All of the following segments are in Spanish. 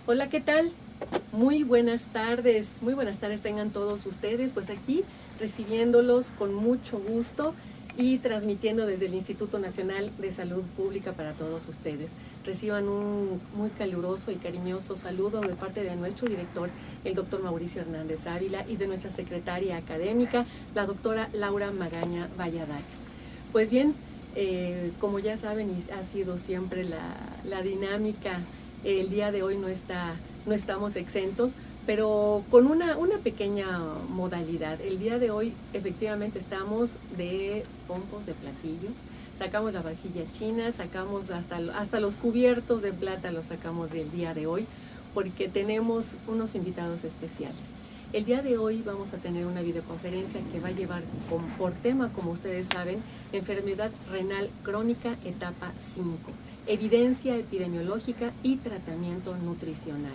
Hola, ¿qué tal? Muy buenas tardes tengan todos ustedes, pues aquí recibiéndolos con mucho gusto y transmitiendo desde el Instituto Nacional de Salud Pública para todos ustedes. Reciban un muy caluroso y cariñoso saludo de parte de nuestro director, el doctor Mauricio Hernández Ávila, y de nuestra secretaria académica, la doctora Laura Magaña Valladares. Pues bien, como ya saben, y ha sido siempre la dinámica, el día de hoy no estamos exentos, pero con una pequeña modalidad. El día de hoy efectivamente estamos de pompos, de platillos, sacamos la vajilla china, sacamos hasta los cubiertos de plata, los sacamos del día de hoy, porque tenemos unos invitados especiales. El día de hoy vamos a tener una videoconferencia que va a llevar por tema, como ustedes saben, enfermedad renal crónica etapa 5, evidencia epidemiológica y tratamiento nutricional.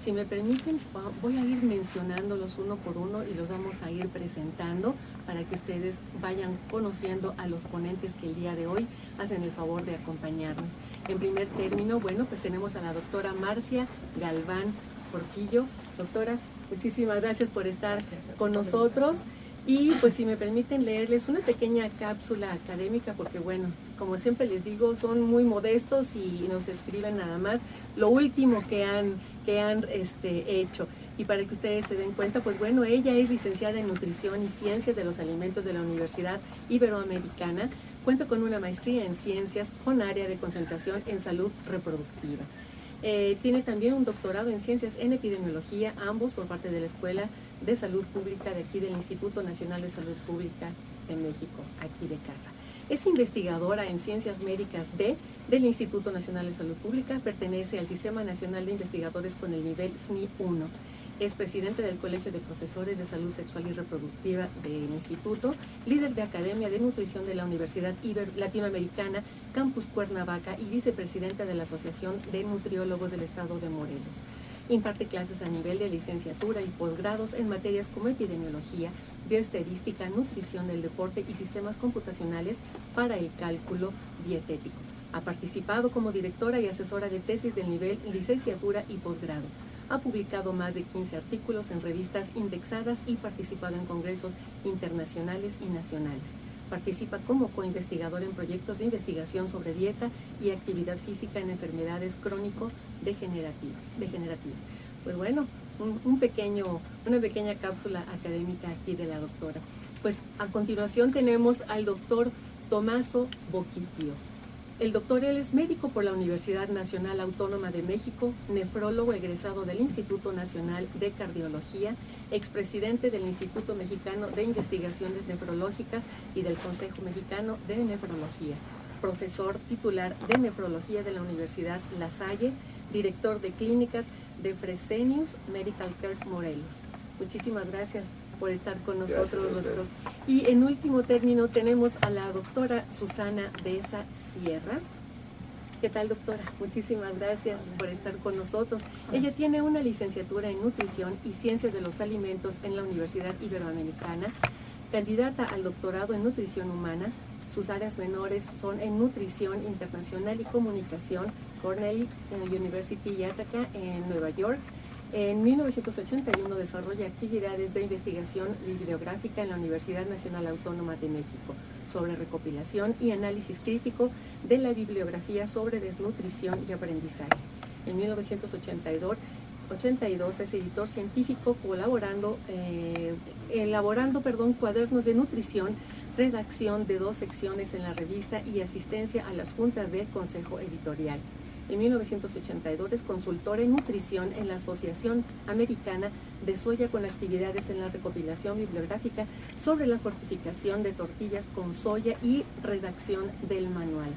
Si me permiten, voy a ir mencionándolos uno por uno y los vamos a ir presentando para que ustedes vayan conociendo a los ponentes que el día de hoy hacen el favor de acompañarnos. En primer término, bueno, pues tenemos a la doctora Marcia Galván Portillo. Doctora, muchísimas gracias por estar con nosotros. Y pues si me permiten leerles una pequeña cápsula académica, porque bueno, como siempre les digo, son muy modestos y nos escriben nada más lo último que han hecho. Y para que ustedes se den cuenta, pues bueno, ella es licenciada en Nutrición y Ciencias de los Alimentos de la Universidad Iberoamericana, cuenta con una maestría en Ciencias con área de concentración en Salud Reproductiva. Tiene también un doctorado en Ciencias en Epidemiología, ambos por parte de la Escuela de Salud Pública de aquí del Instituto Nacional de Salud Pública de México, aquí de casa. Es investigadora en Ciencias Médicas del Instituto Nacional de Salud Pública, pertenece al Sistema Nacional de Investigadores con el nivel SNI 1. Es presidente del Colegio de Profesores de Salud Sexual y Reproductiva del Instituto, líder de Academia de Nutrición de la Universidad Latinoamericana, Campus Cuernavaca, y vicepresidenta de la Asociación de Nutriólogos del Estado de Morelos. Imparte clases a nivel de licenciatura y posgrados en materias como epidemiología, bioestadística, nutrición del deporte y sistemas computacionales para el cálculo dietético. Ha participado como directora y asesora de tesis del nivel licenciatura y posgrado. Ha publicado más de 15 artículos en revistas indexadas y participado en congresos internacionales y nacionales. Participa como coinvestigador en proyectos de investigación sobre dieta y actividad física en enfermedades crónico-degenerativas. Pues bueno, una pequeña cápsula académica aquí de la doctora. Pues a continuación tenemos al doctor Tomaso Boquitio. El doctor, él es médico por la Universidad Nacional Autónoma de México, nefrólogo egresado del Instituto Nacional de Cardiología, expresidente del Instituto Mexicano de Investigaciones Nefrológicas y del Consejo Mexicano de Nefrología, profesor titular de nefrología de la Universidad La Salle, director de clínicas de Fresenius Medical Care Morelos. Muchísimas gracias por estar con nosotros, doctor. Y en último término tenemos a la doctora Susana Deza Sierra. ¿Qué tal, doctora? Muchísimas gracias por estar con nosotros. Ella tiene una licenciatura en Nutrición y Ciencias de los Alimentos en la Universidad Iberoamericana, candidata al doctorado en Nutrición Humana. Sus áreas menores son en Nutrición Internacional y Comunicación, Cornell University Ithaca en Nueva York. En 1981 desarrolla actividades de investigación bibliográfica en la Universidad Nacional Autónoma de México sobre recopilación y análisis crítico de la bibliografía sobre desnutrición y aprendizaje. En 1982 es editor científico elaborando cuadernos de nutrición, redacción de 2 secciones en la revista y asistencia a las juntas del Consejo Editorial. En 1982 es consultora en nutrición en la Asociación Americana de Soya con actividades en la recopilación bibliográfica sobre la fortificación de tortillas con soya y redacción del manual.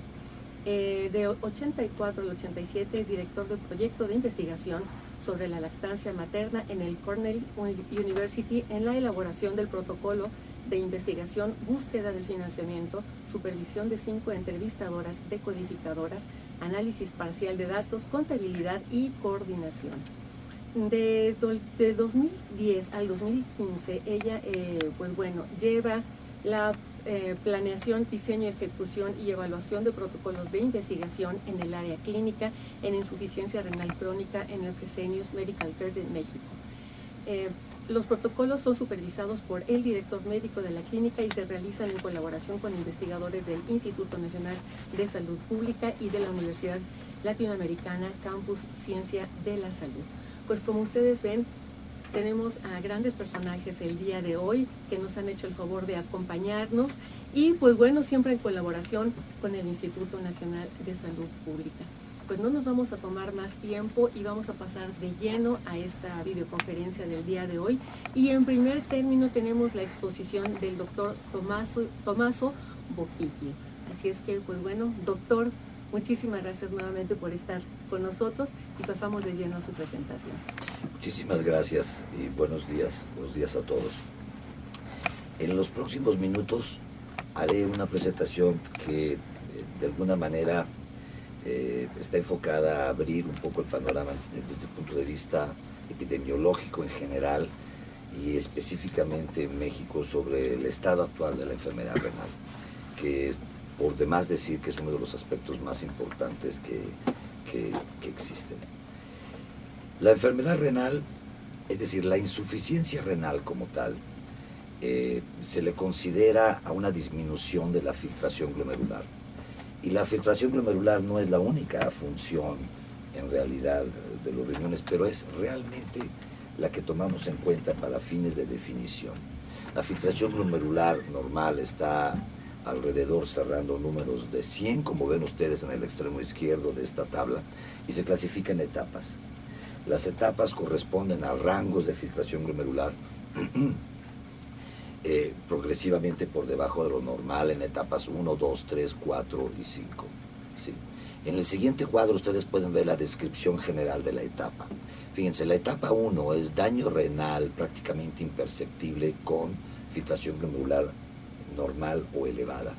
De 84 al 87 es director del proyecto de investigación sobre la lactancia materna en el Cornell University en la elaboración del protocolo de investigación, búsqueda del financiamiento, supervisión de 5 entrevistadoras decodificadoras, análisis parcial de datos, contabilidad y coordinación. Desde 2010 al 2015 ella lleva planeación, diseño, ejecución y evaluación de protocolos de investigación en el área clínica en insuficiencia renal crónica en el Fresenius Medical Care de México. Los protocolos son supervisados por el director médico de la clínica y se realizan en colaboración con investigadores del Instituto Nacional de Salud Pública y de la Universidad Latinoamericana Campus Ciencia de la Salud. Pues como ustedes ven, tenemos a grandes personajes el día de hoy que nos han hecho el favor de acompañarnos y pues bueno, siempre en colaboración con el Instituto Nacional de Salud Pública. Pues no nos vamos a tomar más tiempo y vamos a pasar de lleno a esta videoconferencia del día de hoy. Y en primer término tenemos la exposición del doctor Tommaso Bocchicchio. Así es que, pues bueno, doctor, muchísimas gracias nuevamente por estar con nosotros y pasamos de lleno a su presentación. Muchísimas gracias y buenos días a todos. En los próximos minutos haré una presentación que de alguna manera está enfocada a abrir un poco el panorama desde el punto de vista epidemiológico en general y específicamente en México sobre el estado actual de la enfermedad renal, que por demás decir que es uno de los aspectos más importantes que existen. La enfermedad renal, es decir, la insuficiencia renal como tal, se le considera a una disminución de la filtración glomerular. Y la filtración glomerular no es la única función en realidad de los riñones, pero es realmente la que tomamos en cuenta para fines de definición. La filtración glomerular normal está alrededor cerrando números de 100, como ven ustedes en el extremo izquierdo de esta tabla, y se clasifica en etapas. Las etapas corresponden a rangos de filtración glomerular progresivamente por debajo de lo normal en etapas 1, 2, 3, 4 y 5. ¿Sí? En el siguiente cuadro ustedes pueden ver la descripción general de la etapa. Fíjense, la etapa 1 es daño renal prácticamente imperceptible con filtración glomerular normal o elevada.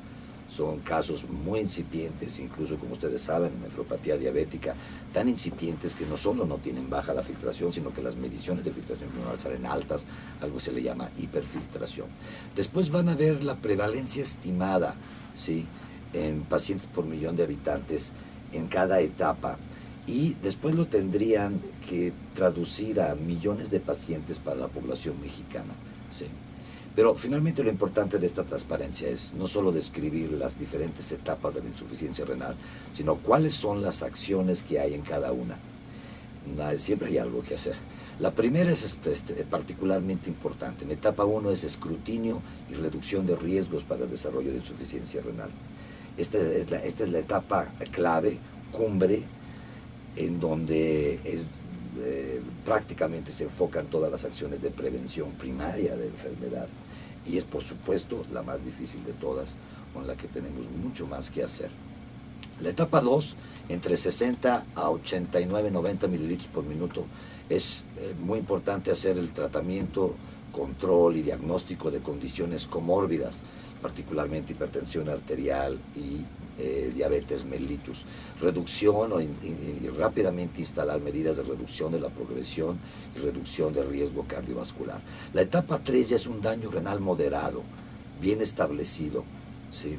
Son casos muy incipientes, incluso como ustedes saben, en nefropatía diabética, tan incipientes que no solo no tienen baja la filtración, sino que las mediciones de filtración glomerular salen altas, algo se le llama hiperfiltración. Después van a ver la prevalencia estimada, ¿sí?, en pacientes por millón de habitantes en cada etapa, y después lo tendrían que traducir a millones de pacientes para la población mexicana, ¿sí? Pero finalmente lo importante de esta transparencia es no solo describir las diferentes etapas de la insuficiencia renal, sino cuáles son las acciones que hay en cada una. Siempre hay algo que hacer. La primera es particularmente importante. En etapa 1 es escrutinio y reducción de riesgos para el desarrollo de insuficiencia renal. Esta es la etapa clave, cumbre, en donde prácticamente se enfocan todas las acciones de prevención primaria de enfermedad, y es por supuesto la más difícil de todas, con la que tenemos mucho más que hacer. La etapa 2, entre 60 a 89, 90 mililitros por minuto, es muy importante hacer el tratamiento, control y diagnóstico de condiciones comórbidas, particularmente hipertensión arterial y diabetes mellitus, reducción y rápidamente instalar medidas de reducción de la progresión y reducción del riesgo cardiovascular. La etapa 3 ya es un daño renal moderado, bien establecido, ¿sí?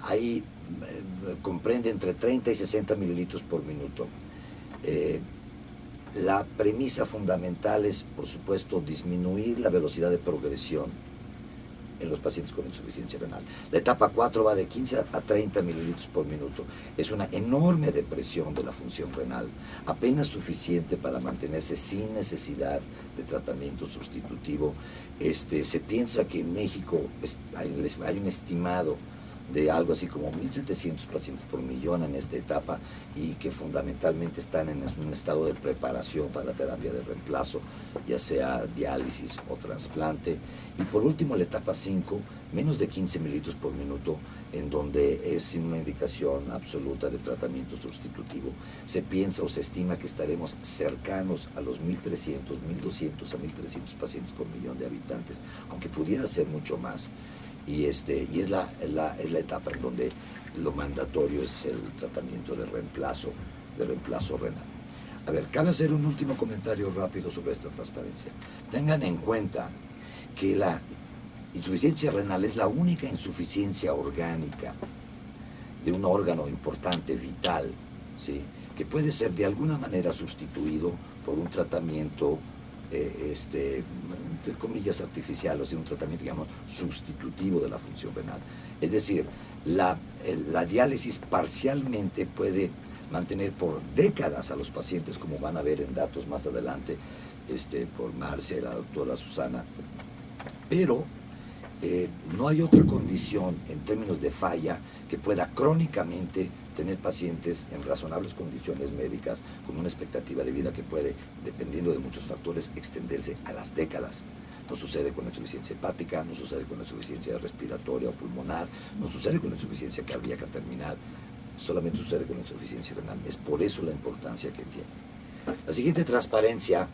Ahí comprende entre 30 y 60 mililitros por minuto. La premisa fundamental es, por supuesto, disminuir la velocidad de progresión en los pacientes con insuficiencia renal. La etapa 4 va de 15 a 30 mililitros por minuto. Es una enorme depresión de la función renal, apenas suficiente para mantenerse sin necesidad de tratamiento sustitutivo. Se piensa que en México hay un estimado de algo así como 1.700 pacientes por millón en esta etapa, y que fundamentalmente están en un estado de preparación para la terapia de reemplazo, ya sea diálisis o trasplante. Y por último, la etapa 5, menos de 15 mililitros por minuto, en donde es sin una indicación absoluta de tratamiento sustitutivo. Se piensa o se estima que estaremos cercanos a los 1.300, 1.200 a 1.300 pacientes por millón de habitantes, aunque pudiera ser mucho más. Y es la etapa en donde lo mandatorio es el tratamiento de reemplazo renal. A ver, cabe hacer un último comentario rápido sobre esta transparencia. Tengan en cuenta que la insuficiencia renal es la única insuficiencia orgánica de un órgano importante, vital, ¿sí? Que puede ser de alguna manera sustituido por un tratamiento, entre comillas, artificial, o sea, un tratamiento, digamos, sustitutivo de la función renal. Es decir, la diálisis parcialmente puede mantener por décadas a los pacientes, como van a ver en datos más adelante, por Marcia y la doctora Susana, pero no hay otra condición en términos de falla que pueda crónicamente tener pacientes en razonables condiciones médicas con una expectativa de vida que puede, dependiendo de muchos factores, extenderse a las décadas. No sucede con la insuficiencia hepática, no sucede con la insuficiencia respiratoria o pulmonar, no sucede con la insuficiencia cardíaca terminal, solamente sucede con la insuficiencia renal. Es por eso la importancia que tiene. La siguiente transparencia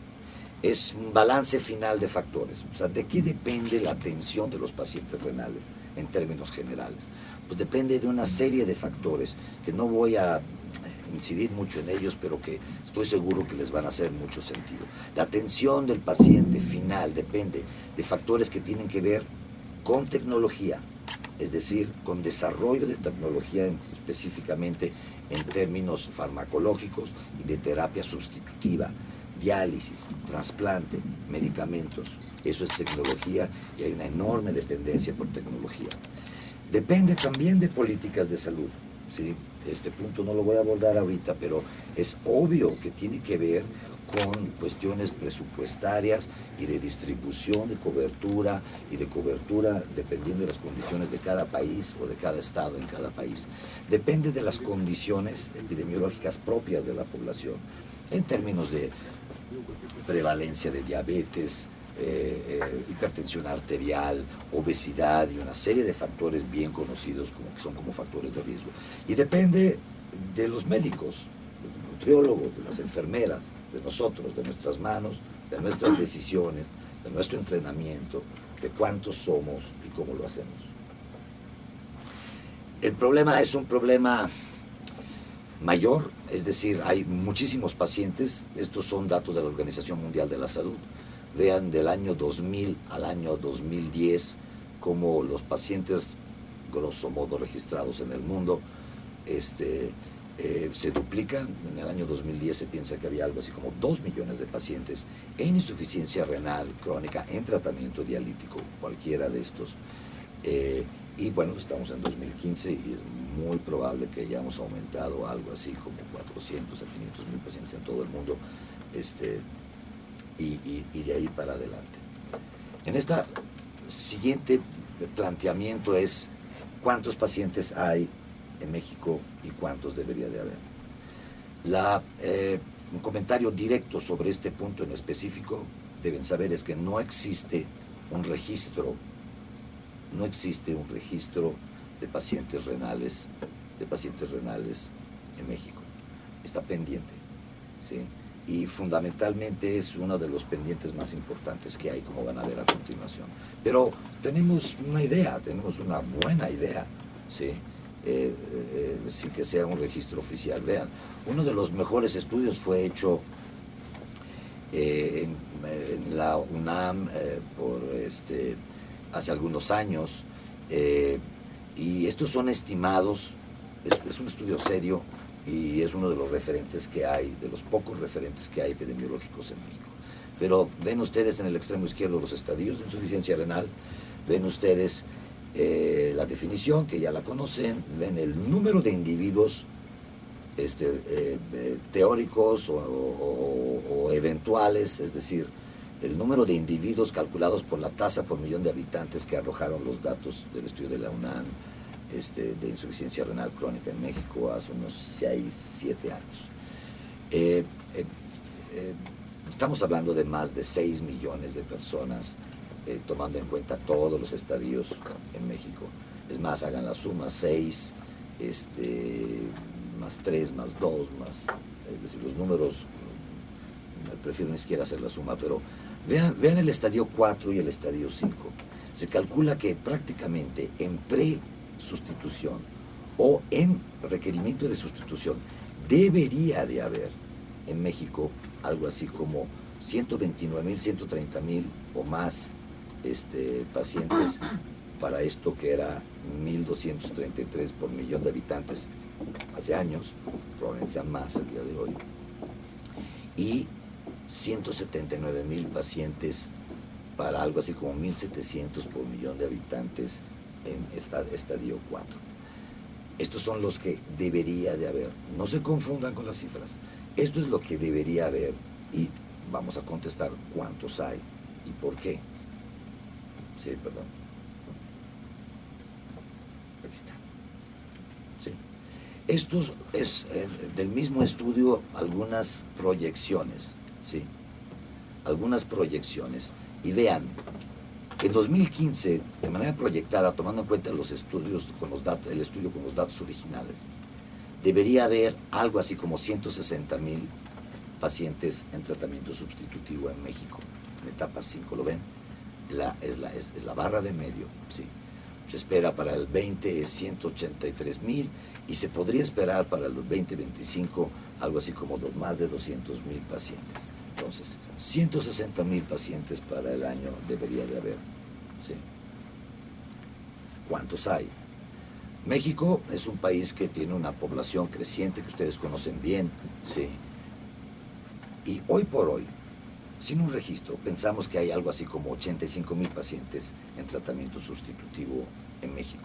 es un balance final de factores. O sea, ¿de qué depende la atención de los pacientes renales en términos generales? Pues depende de una serie de factores que no voy a incidir mucho en ellos, pero que estoy seguro que les van a hacer mucho sentido. La atención del paciente final depende de factores que tienen que ver con tecnología, es decir, con desarrollo de tecnología específicamente en términos farmacológicos y de terapia sustitutiva, diálisis, trasplante, medicamentos. Eso es tecnología y hay una enorme dependencia por tecnología. Depende también de políticas de salud, ¿sí? Este punto no lo voy a abordar ahorita, pero es obvio que tiene que ver con cuestiones presupuestarias y de distribución de cobertura y de cobertura dependiendo de las condiciones de cada país o de cada estado en cada país. Depende de las condiciones epidemiológicas propias de la población en términos de prevalencia de diabetes, hipertensión arterial, obesidad y una serie de factores bien conocidos como que son como factores de riesgo. Y depende de los médicos, de los nutriólogos, de las enfermeras, de nosotros, de nuestras manos, de nuestras decisiones, de nuestro entrenamiento, de cuántos somos y cómo lo hacemos. El problema es un problema mayor, es decir, hay muchísimos pacientes, estos son datos de la Organización Mundial de la Salud. Vean del año 2000 al año 2010 cómo los pacientes, grosso modo registrados en el mundo, se duplican. En el año 2010 se piensa que había algo así como 2 millones de pacientes en insuficiencia renal crónica, en tratamiento dialítico, cualquiera de estos. Y bueno, estamos en 2015 y es muy probable que hayamos aumentado algo así como 400 a 500 mil pacientes en todo el mundo, y de ahí para adelante. En esta siguiente planteamiento es cuántos pacientes hay en México y cuántos debería de haber. Un comentario directo sobre este punto en específico, deben saber, es que no existe un registro de pacientes renales en México. Está pendiente, ¿sí? Y fundamentalmente es uno de los pendientes más importantes que hay, como van a ver a continuación. Pero tenemos una idea, tenemos una buena idea, ¿sí? Sin que sea un registro oficial. Vean, uno de los mejores estudios fue hecho en la UNAM hace algunos años, y estos son estimados, es un estudio serio y es uno de los referentes que hay, de los pocos referentes que hay epidemiológicos en México. Pero ven ustedes en el extremo izquierdo los estadios de insuficiencia renal, ven ustedes la definición, que ya la conocen, ven el número de individuos teóricos o eventuales, es decir, el número de individuos calculados por la tasa por millón de habitantes que arrojaron los datos del estudio de la UNAM de insuficiencia renal crónica en México hace unos 6, 7 años. Estamos hablando de más de 6 millones de personas, tomando en cuenta todos los estadios en México. Es más, hagan la suma, 6, más 3, más 2, más, es decir, los números, prefiero ni siquiera hacer la suma, pero vean el estadio 4 y el estadio 5. Se calcula que prácticamente en pre-sustitución o en requerimiento de sustitución debería de haber en México algo así como 129,000, 130,000 o más pacientes para esto que era 1.233 por millón de habitantes hace años, probablemente sean más el día de hoy, y 179.000 pacientes para algo así como 1.700 por millón de habitantes en estadio 4. Estos son los que debería de haber. No se confundan con las cifras. Esto es lo que debería haber y vamos a contestar cuántos hay y por qué. Sí, perdón. Aquí está. Sí. Estos es del mismo estudio algunas proyecciones, ¿sí? Algunas proyecciones. Y vean, en 2015, de manera proyectada, tomando en cuenta los estudios con los datos, el estudio con los datos originales, debería haber algo así como 160.000 pacientes en tratamiento sustitutivo en México, en etapa 5, ¿lo ven? Es la barra de medio, ¿sí? Se espera para el 20 183.000 y se podría esperar para el 2025 algo así como más de 200.000 pacientes. Entonces, 160.000 pacientes para el año debería de haber, ¿sí? ¿Cuántos hay? México es un país que tiene una población creciente que ustedes conocen bien, ¿sí? Y hoy por hoy, sin un registro, pensamos que hay algo así como 85.000 pacientes en tratamiento sustitutivo en México,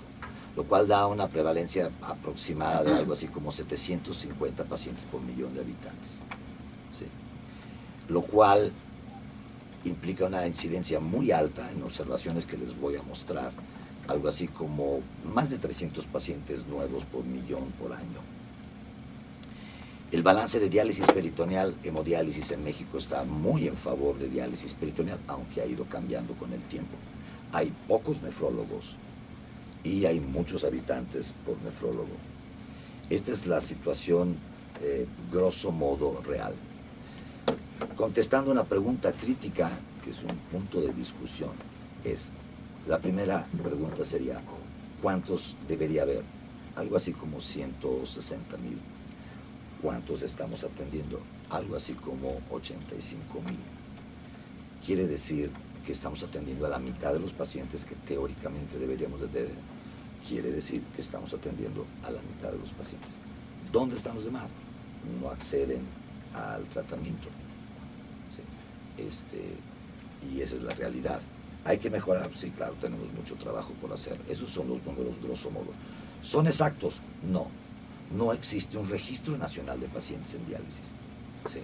lo cual da una prevalencia aproximada de algo así como 750 pacientes por millón de habitantes, ¿sí? Lo cual implica una incidencia muy alta en observaciones que les voy a mostrar, algo así como más de 300 pacientes nuevos por millón por año. El balance de diálisis peritoneal, hemodiálisis en México está muy en favor de diálisis peritoneal, aunque ha ido cambiando con el tiempo. Hay pocos nefrólogos y hay muchos habitantes por nefrólogo. Esta es la situación grosso modo real. Contestando una pregunta crítica, que es un punto de discusión, la primera pregunta sería, ¿cuántos debería haber? Algo así como 160.000. ¿Cuántos estamos atendiendo? Algo así como 85.000. Quiere decir que estamos atendiendo a la mitad de los pacientes que teóricamente deberíamos de tener. Quiere decir que estamos atendiendo a la mitad de los pacientes. ¿Dónde están los demás? No acceden al tratamiento. Y esa es la realidad. ¿Hay que mejorar? Sí, claro, tenemos mucho trabajo por hacer. Esos son los números grosso modo. ¿Son exactos? No. No existe un registro nacional de pacientes en diálisis, ¿sí?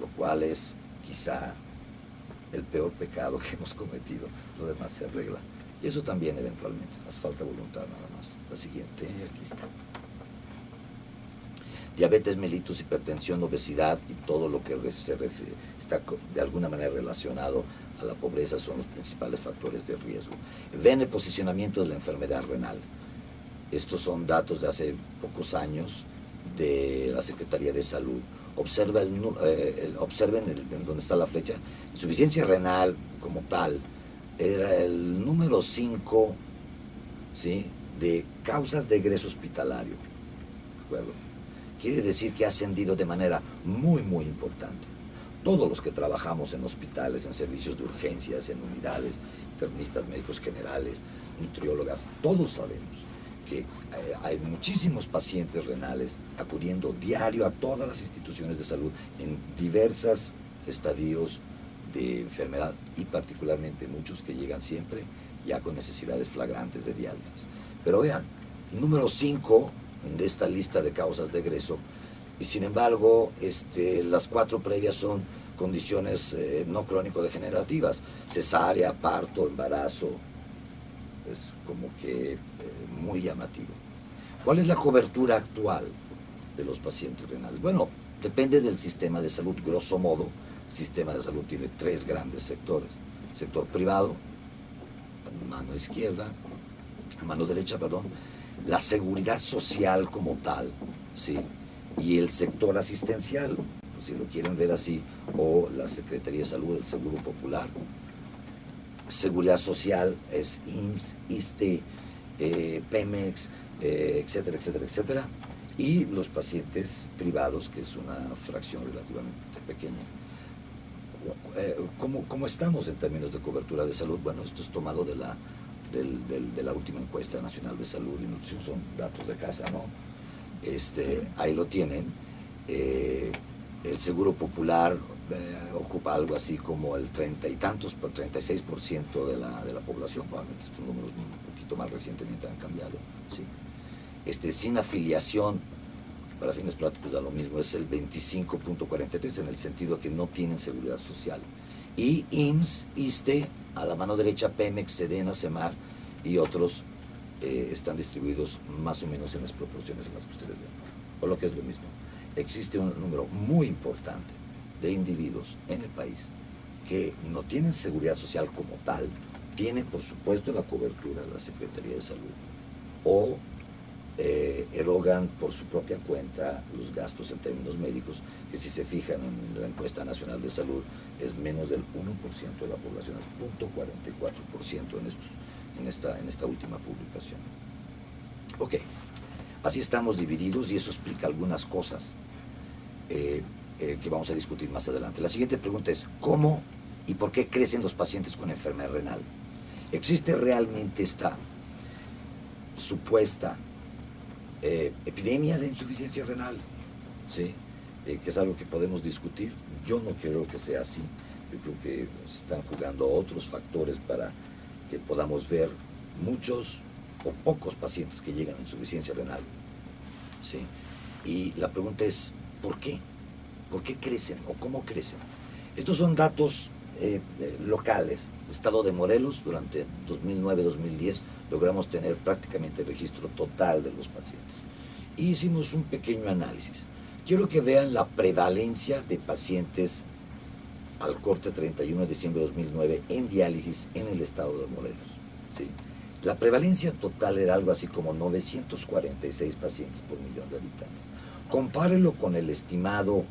Lo cual es quizá el peor pecado que hemos cometido. Lo demás se arregla. Y eso también eventualmente. Hace falta voluntad nada más. La siguiente, aquí está. Diabetes mellitus, hipertensión, obesidad y todo lo que está de alguna manera relacionado a la pobreza son los principales factores de riesgo. Ven el posicionamiento de la enfermedad renal. Estos son datos de hace pocos años de la Secretaría de Salud. Observen donde está la flecha. Insuficiencia renal como tal era el número 5, ¿sí?, de causas de egreso hospitalario. ¿De acuerdo? Quiere decir que ha ascendido de manera muy, muy importante. Todos los que trabajamos en hospitales, en servicios de urgencias, en unidades, internistas, médicos generales, nutriólogas, todos sabemos que hay muchísimos pacientes renales acudiendo diario a todas las instituciones de salud en diversos estadios de enfermedad y particularmente muchos que llegan siempre ya con necesidades flagrantes de diálisis. Pero vean, número 5 de esta lista de causas de egreso, y sin embargo las 4 previas son condiciones no crónico-degenerativas, cesárea, parto, embarazo. Es como que muy llamativo. ¿Cuál es la cobertura actual de los pacientes renales? Bueno, depende del sistema de salud. Grosso modo, el sistema de salud tiene 3 grandes sectores. Sector privado, mano derecha, la seguridad social como tal, ¿sí?, y el sector asistencial, si lo quieren ver así, o la Secretaría de Salud, el Seguro Popular. Seguridad social es IMSS, ISSSTE, Pemex, etcétera, etcétera, etcétera, y los pacientes privados, que es una fracción relativamente pequeña. ¿Cómo estamos en términos de cobertura de salud? Bueno, esto es tomado de la última encuesta nacional de salud y nutrición, son datos de casa, ¿no? Ahí lo tienen. El Seguro Popular ocupa algo así como el 30 y tantos, por 36% de la población, probablemente estos números un poquito más recientemente han cambiado, ¿sí? Sin afiliación, para fines prácticos da lo mismo, es el 25.43 en el sentido que no tienen seguridad social. Y IMSS, ISSSTE, a la mano derecha Pemex, Sedena, Semar y otros están distribuidos más o menos en las proporciones en las que ustedes ven, o lo que es lo mismo. Existe un número muy importante de individuos en el país que no tienen seguridad social como tal, tienen por supuesto la cobertura de la Secretaría de Salud o erogan por su propia cuenta los gastos en términos médicos, que si se fijan en la encuesta nacional de salud es menos del 1% de la población, es 0.44% en esta última publicación. Ok, así estamos divididos y eso explica algunas cosas que vamos a discutir más adelante. La siguiente pregunta es, ¿cómo y por qué crecen los pacientes con enfermedad renal? ¿Existe realmente esta supuesta epidemia de insuficiencia renal? ¿Sí? Que es algo que podemos discutir. Yo no creo que sea así. Yo creo que se están jugando otros factores para que podamos ver muchos o pocos pacientes que llegan a insuficiencia renal. ¿Sí? Y la pregunta es, ¿por qué? ¿Por qué crecen o cómo crecen? Estos son datos locales. El estado de Morelos, durante 2009-2010, logramos tener prácticamente el registro total de los pacientes. Y hicimos un pequeño análisis. Quiero que vean la prevalencia de pacientes al corte 31 de diciembre de 2009 en diálisis en el estado de Morelos. ¿Sí? La prevalencia total era algo así como 946 pacientes por millón de habitantes. Compárelo con el estimado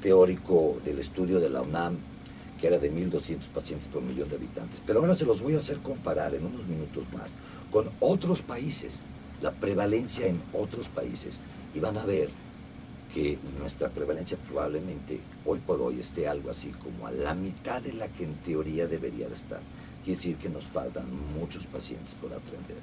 teórico del estudio de la UNAM, que era de 1.200 pacientes por millón de habitantes. Pero ahora se los voy a hacer comparar en unos minutos más con otros países, la prevalencia en otros países, y van a ver que nuestra prevalencia probablemente hoy por hoy esté algo así como a la mitad de la que en teoría debería de estar. Quiere decir que nos faltan muchos pacientes por atender.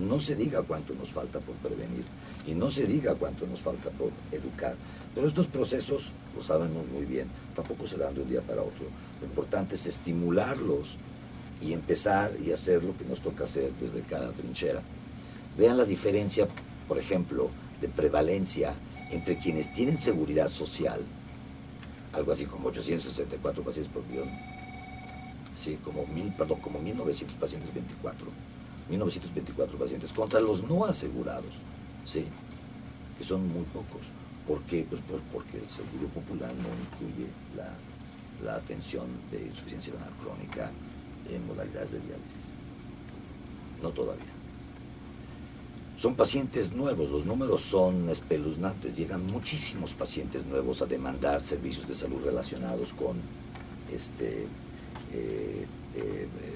No se diga cuánto nos falta por prevenir y no se diga cuánto nos falta por educar. Pero estos procesos, lo sabemos muy bien, tampoco se dan de un día para otro. Lo importante es estimularlos y empezar y hacer lo que nos toca hacer desde cada trinchera. Vean la diferencia, por ejemplo, de prevalencia entre quienes tienen seguridad social, algo así como 864 pacientes por millón, sí, como 1.900 pacientes 1924 pacientes, contra los no asegurados, sí, que son muy pocos. ¿Por qué? Pues porque el Seguro Popular no incluye la atención de insuficiencia renal crónica en modalidades de diálisis. No todavía. Son pacientes nuevos, los números son espeluznantes, llegan muchísimos pacientes nuevos a demandar servicios de salud relacionados con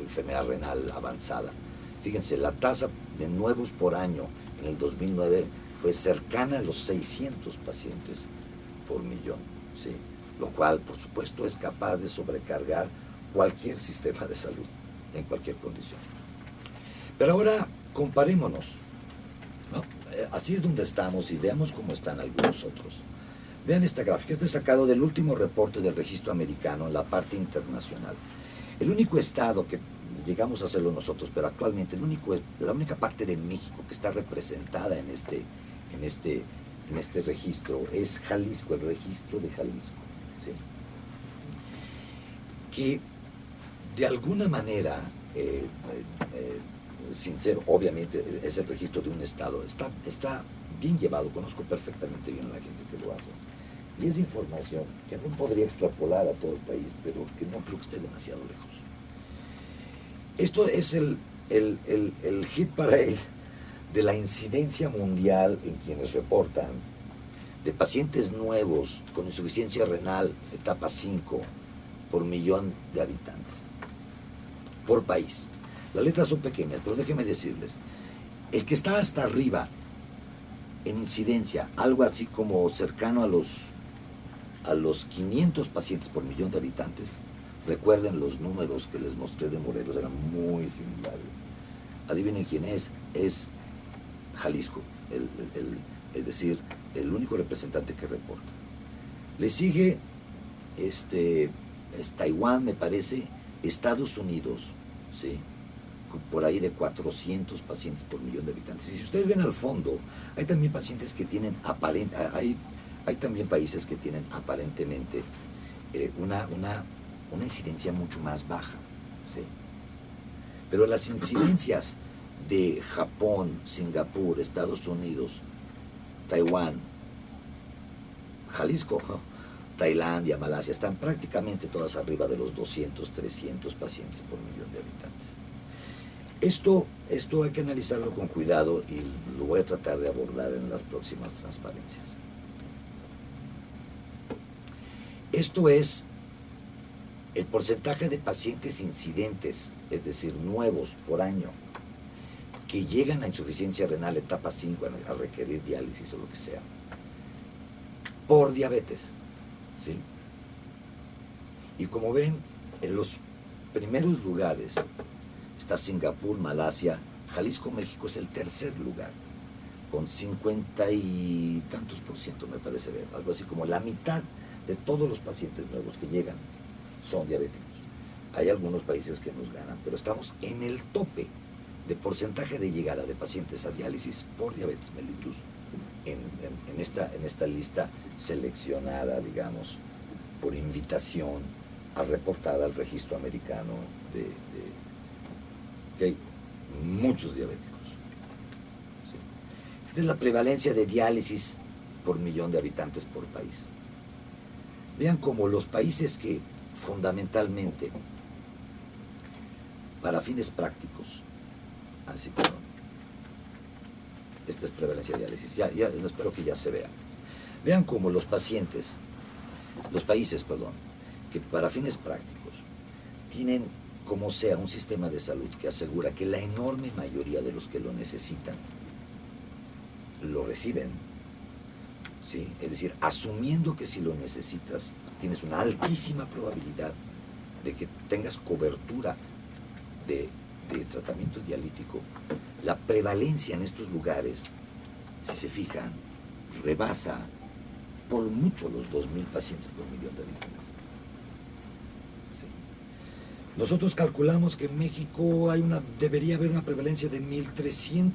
enfermedad renal avanzada. Fíjense, la tasa de nuevos por año en el 2009 fue cercana a los 600 pacientes por millón, ¿sí? Lo cual, por supuesto, es capaz de sobrecargar cualquier sistema de salud en cualquier condición. Pero ahora comparémonos, ¿no? Así es donde estamos y veamos cómo están algunos otros. Vean esta gráfica, este es sacado del último reporte del registro americano en la parte internacional. El único estado que llegamos a hacerlo nosotros, pero actualmente la única parte de México que está representada en este registro es Jalisco, el registro de Jalisco, ¿sí? Que de alguna manera, sin ser obviamente es el registro de un estado, está bien llevado, conozco perfectamente bien a la gente que lo hace. Y es información que no podría extrapolar a todo el país, pero que no creo que esté demasiado lejos. Esto es el hit parade de la incidencia mundial en quienes reportan de pacientes nuevos con insuficiencia renal etapa 5 por millón de habitantes, por país. Las letras son pequeñas, pero déjenme decirles, el que está hasta arriba en incidencia, algo así como cercano a los 500 pacientes por millón de habitantes, Recuerden los números que les mostré de Morelos, eran muy similares. Adivinen quién es Jalisco, es decir, el único representante que reporta. Le sigue es Taiwán, me parece, Estados Unidos, ¿sí? Por ahí de 400 pacientes por millón de habitantes. Y si ustedes ven al fondo, hay también pacientes que tienen hay también países que tienen aparentemente una incidencia mucho más baja, ¿sí? Pero las incidencias de Japón, Singapur, Estados Unidos, Taiwán, Jalisco, Tailandia, Malasia, están prácticamente todas arriba de los 200, 300 pacientes por millón de habitantes. Esto hay que analizarlo con cuidado y lo voy a tratar de abordar en las próximas transparencias. Esto es el porcentaje de pacientes incidentes, es decir, nuevos por año, que llegan a insuficiencia renal etapa 5 a requerir diálisis o lo que sea, por diabetes, ¿sí? Y como ven, en los primeros lugares está Singapur, Malasia, Jalisco, México es el tercer lugar, con 50 y tantos %, me parece ver, algo así como la mitad de todos los pacientes nuevos que llegan son diabéticos. Hay algunos países que nos ganan, pero estamos en el tope de porcentaje de llegada de pacientes a diálisis por diabetes mellitus en esta lista seleccionada, digamos, por invitación reportada al registro americano que hay muchos diabéticos. ¿Sí? Esta es la prevalencia de diálisis por millón de habitantes por país. Vean cómo los países que fundamentalmente, para fines prácticos, así que esta es prevalencia de diálisis, ya espero que ya se vea. Vean cómo los países, que para fines prácticos tienen como sea un sistema de salud que asegura que la enorme mayoría de los que lo necesitan lo reciben, ¿sí? Es decir, asumiendo que si lo necesitas tienes una altísima probabilidad de que tengas cobertura de tratamiento dialítico, la prevalencia en estos lugares, si se fijan, rebasa por mucho los 2.000 pacientes por millón de habitantes. ¿Sí? Nosotros calculamos que en México debería haber una prevalencia de 1.300,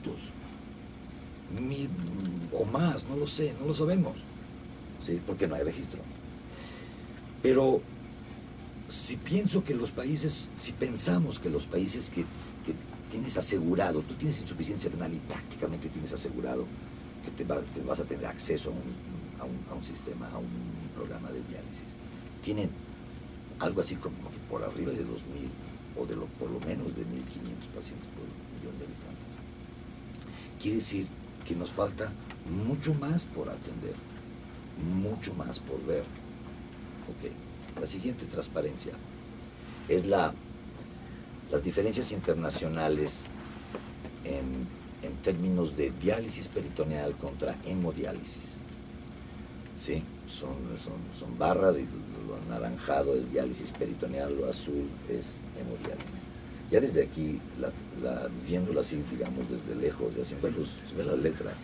1.000 o más, no lo sé, no lo sabemos, ¿sí? Porque no hay registro. Pero si pensamos que los países que tienes asegurado, tú tienes insuficiencia renal y prácticamente tienes asegurado que vas a tener acceso a un sistema, a un programa de diálisis, tienen algo así como que por arriba de 2.000 o por lo menos de 1.500 pacientes por millón de habitantes. Quiere decir que nos falta mucho más por atender, mucho más por ver. Okay. La siguiente transparencia es las diferencias internacionales en términos de diálisis peritoneal contra hemodiálisis. ¿Sí? Son barras y lo anaranjado es diálisis peritoneal, lo azul es hemodiálisis. Ya desde aquí, viéndolo así, digamos, desde lejos, ya se ven las letras,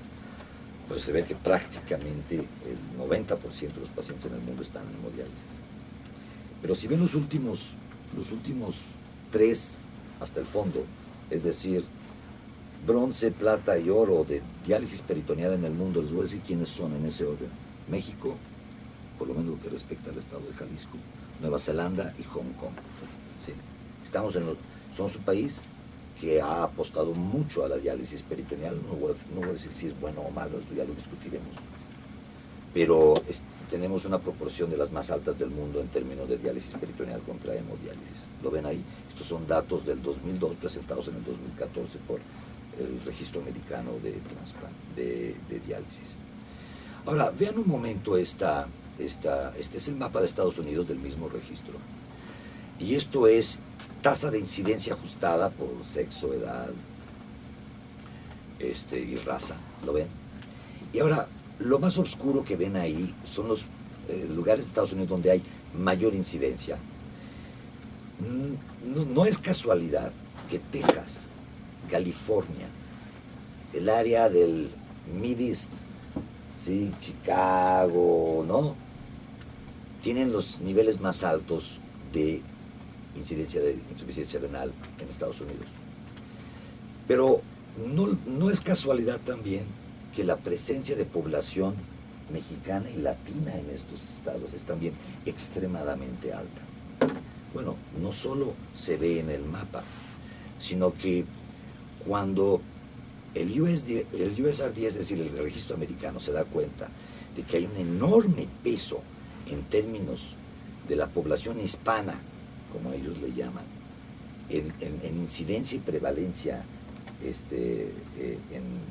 pues se ve que prácticamente el 90% de los pacientes en el mundo están en hemodiálisis. Pero si ven los últimos 3 hasta el fondo, es decir, bronce, plata y oro de diálisis peritoneal en el mundo, les voy a decir quiénes son en ese orden. México, por lo menos lo que respecta al estado de Jalisco, Nueva Zelanda y Hong Kong. ¿Sí? Son su país que ha apostado mucho a la diálisis peritoneal. No voy a decir si es bueno o malo, esto ya lo discutiremos. Pero tenemos una proporción de las más altas del mundo en términos de diálisis peritoneal contra hemodiálisis. ¿Lo ven ahí? Estos son datos del 2002 presentados en el 2014 por el registro americano de diálisis. Ahora, vean un momento este es el mapa de Estados Unidos del mismo registro. Y esto es tasa de incidencia ajustada por sexo, edad y raza. ¿Lo ven? Y ahora, lo más oscuro que ven ahí son los lugares de Estados Unidos donde hay mayor incidencia. No es casualidad que Texas, California, el área del Mid-East, ¿sí? Chicago, ¿no? Tienen los niveles más altos de incidencia de insuficiencia renal en Estados Unidos. Pero no es casualidad también que la presencia de población mexicana y latina en estos estados es también extremadamente alta. Bueno, no solo se ve en el mapa, sino que cuando el USRDS, es decir, el registro americano, se da cuenta de que hay un enorme peso en términos de la población hispana, como ellos le llaman, en incidencia y prevalencia,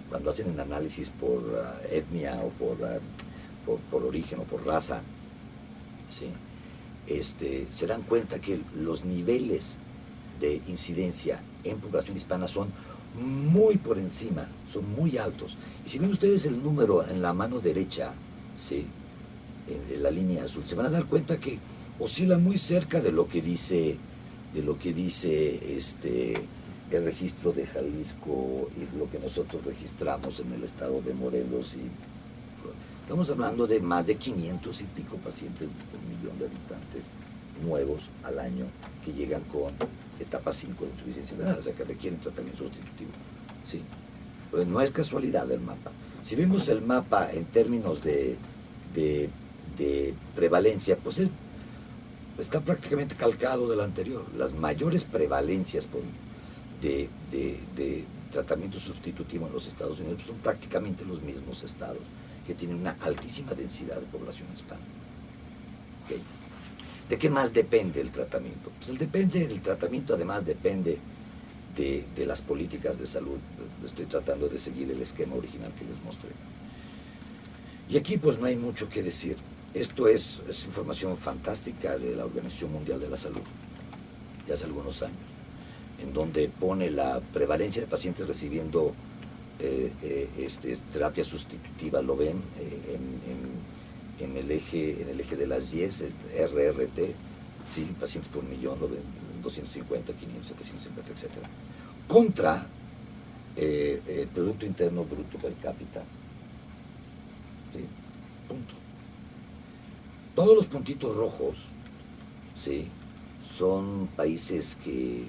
cuando hacen un análisis por etnia o por origen o por raza, ¿sí? Se dan cuenta que los niveles de incidencia en población hispana son muy por encima, son muy altos. Y si ven ustedes el número en la mano derecha, ¿sí? En la línea azul, se van a dar cuenta que oscila muy cerca de lo que dice el registro de Jalisco y lo que nosotros registramos en el estado de Morelos. Y estamos hablando de más de 500 y pico pacientes por millón de habitantes nuevos al año que llegan con etapa 5 de insuficiencia renal, o sea que requieren tratamiento sustitutivo. ¿Sí? Pero no es casualidad el mapa. Si vemos el mapa en términos de prevalencia, pues está prácticamente calcado del anterior. Las mayores prevalencias de tratamiento sustitutivo en los Estados Unidos pues son prácticamente los mismos estados que tienen una altísima densidad de población hispana. ¿Okay? ¿De qué más depende el tratamiento? Pues el tratamiento además depende de las políticas de salud. Estoy tratando de seguir el esquema original que les mostré. Y aquí pues no hay mucho que decir. Esto es información fantástica de la Organización Mundial de la Salud, de hace algunos años, en donde pone la prevalencia de pacientes recibiendo terapia sustitutiva, lo ven en el eje de las 10, el RRT, ¿sí? Pacientes por millón, lo ven 250, 500, 750, etc. Contra el Producto Interno Bruto per cápita. ¿Sí? Punto. Todos los puntitos rojos, ¿sí? Son países que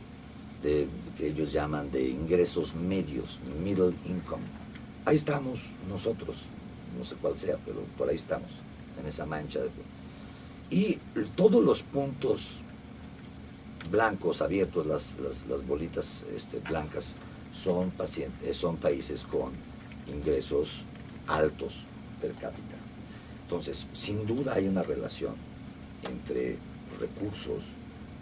ellos llaman de ingresos medios, middle income. Ahí estamos nosotros, no sé cuál sea, pero por ahí estamos, en esa mancha. Y todos los puntos blancos, abiertos, las bolitas blancas, son países con ingresos altos per cápita. Entonces, sin duda hay una relación entre recursos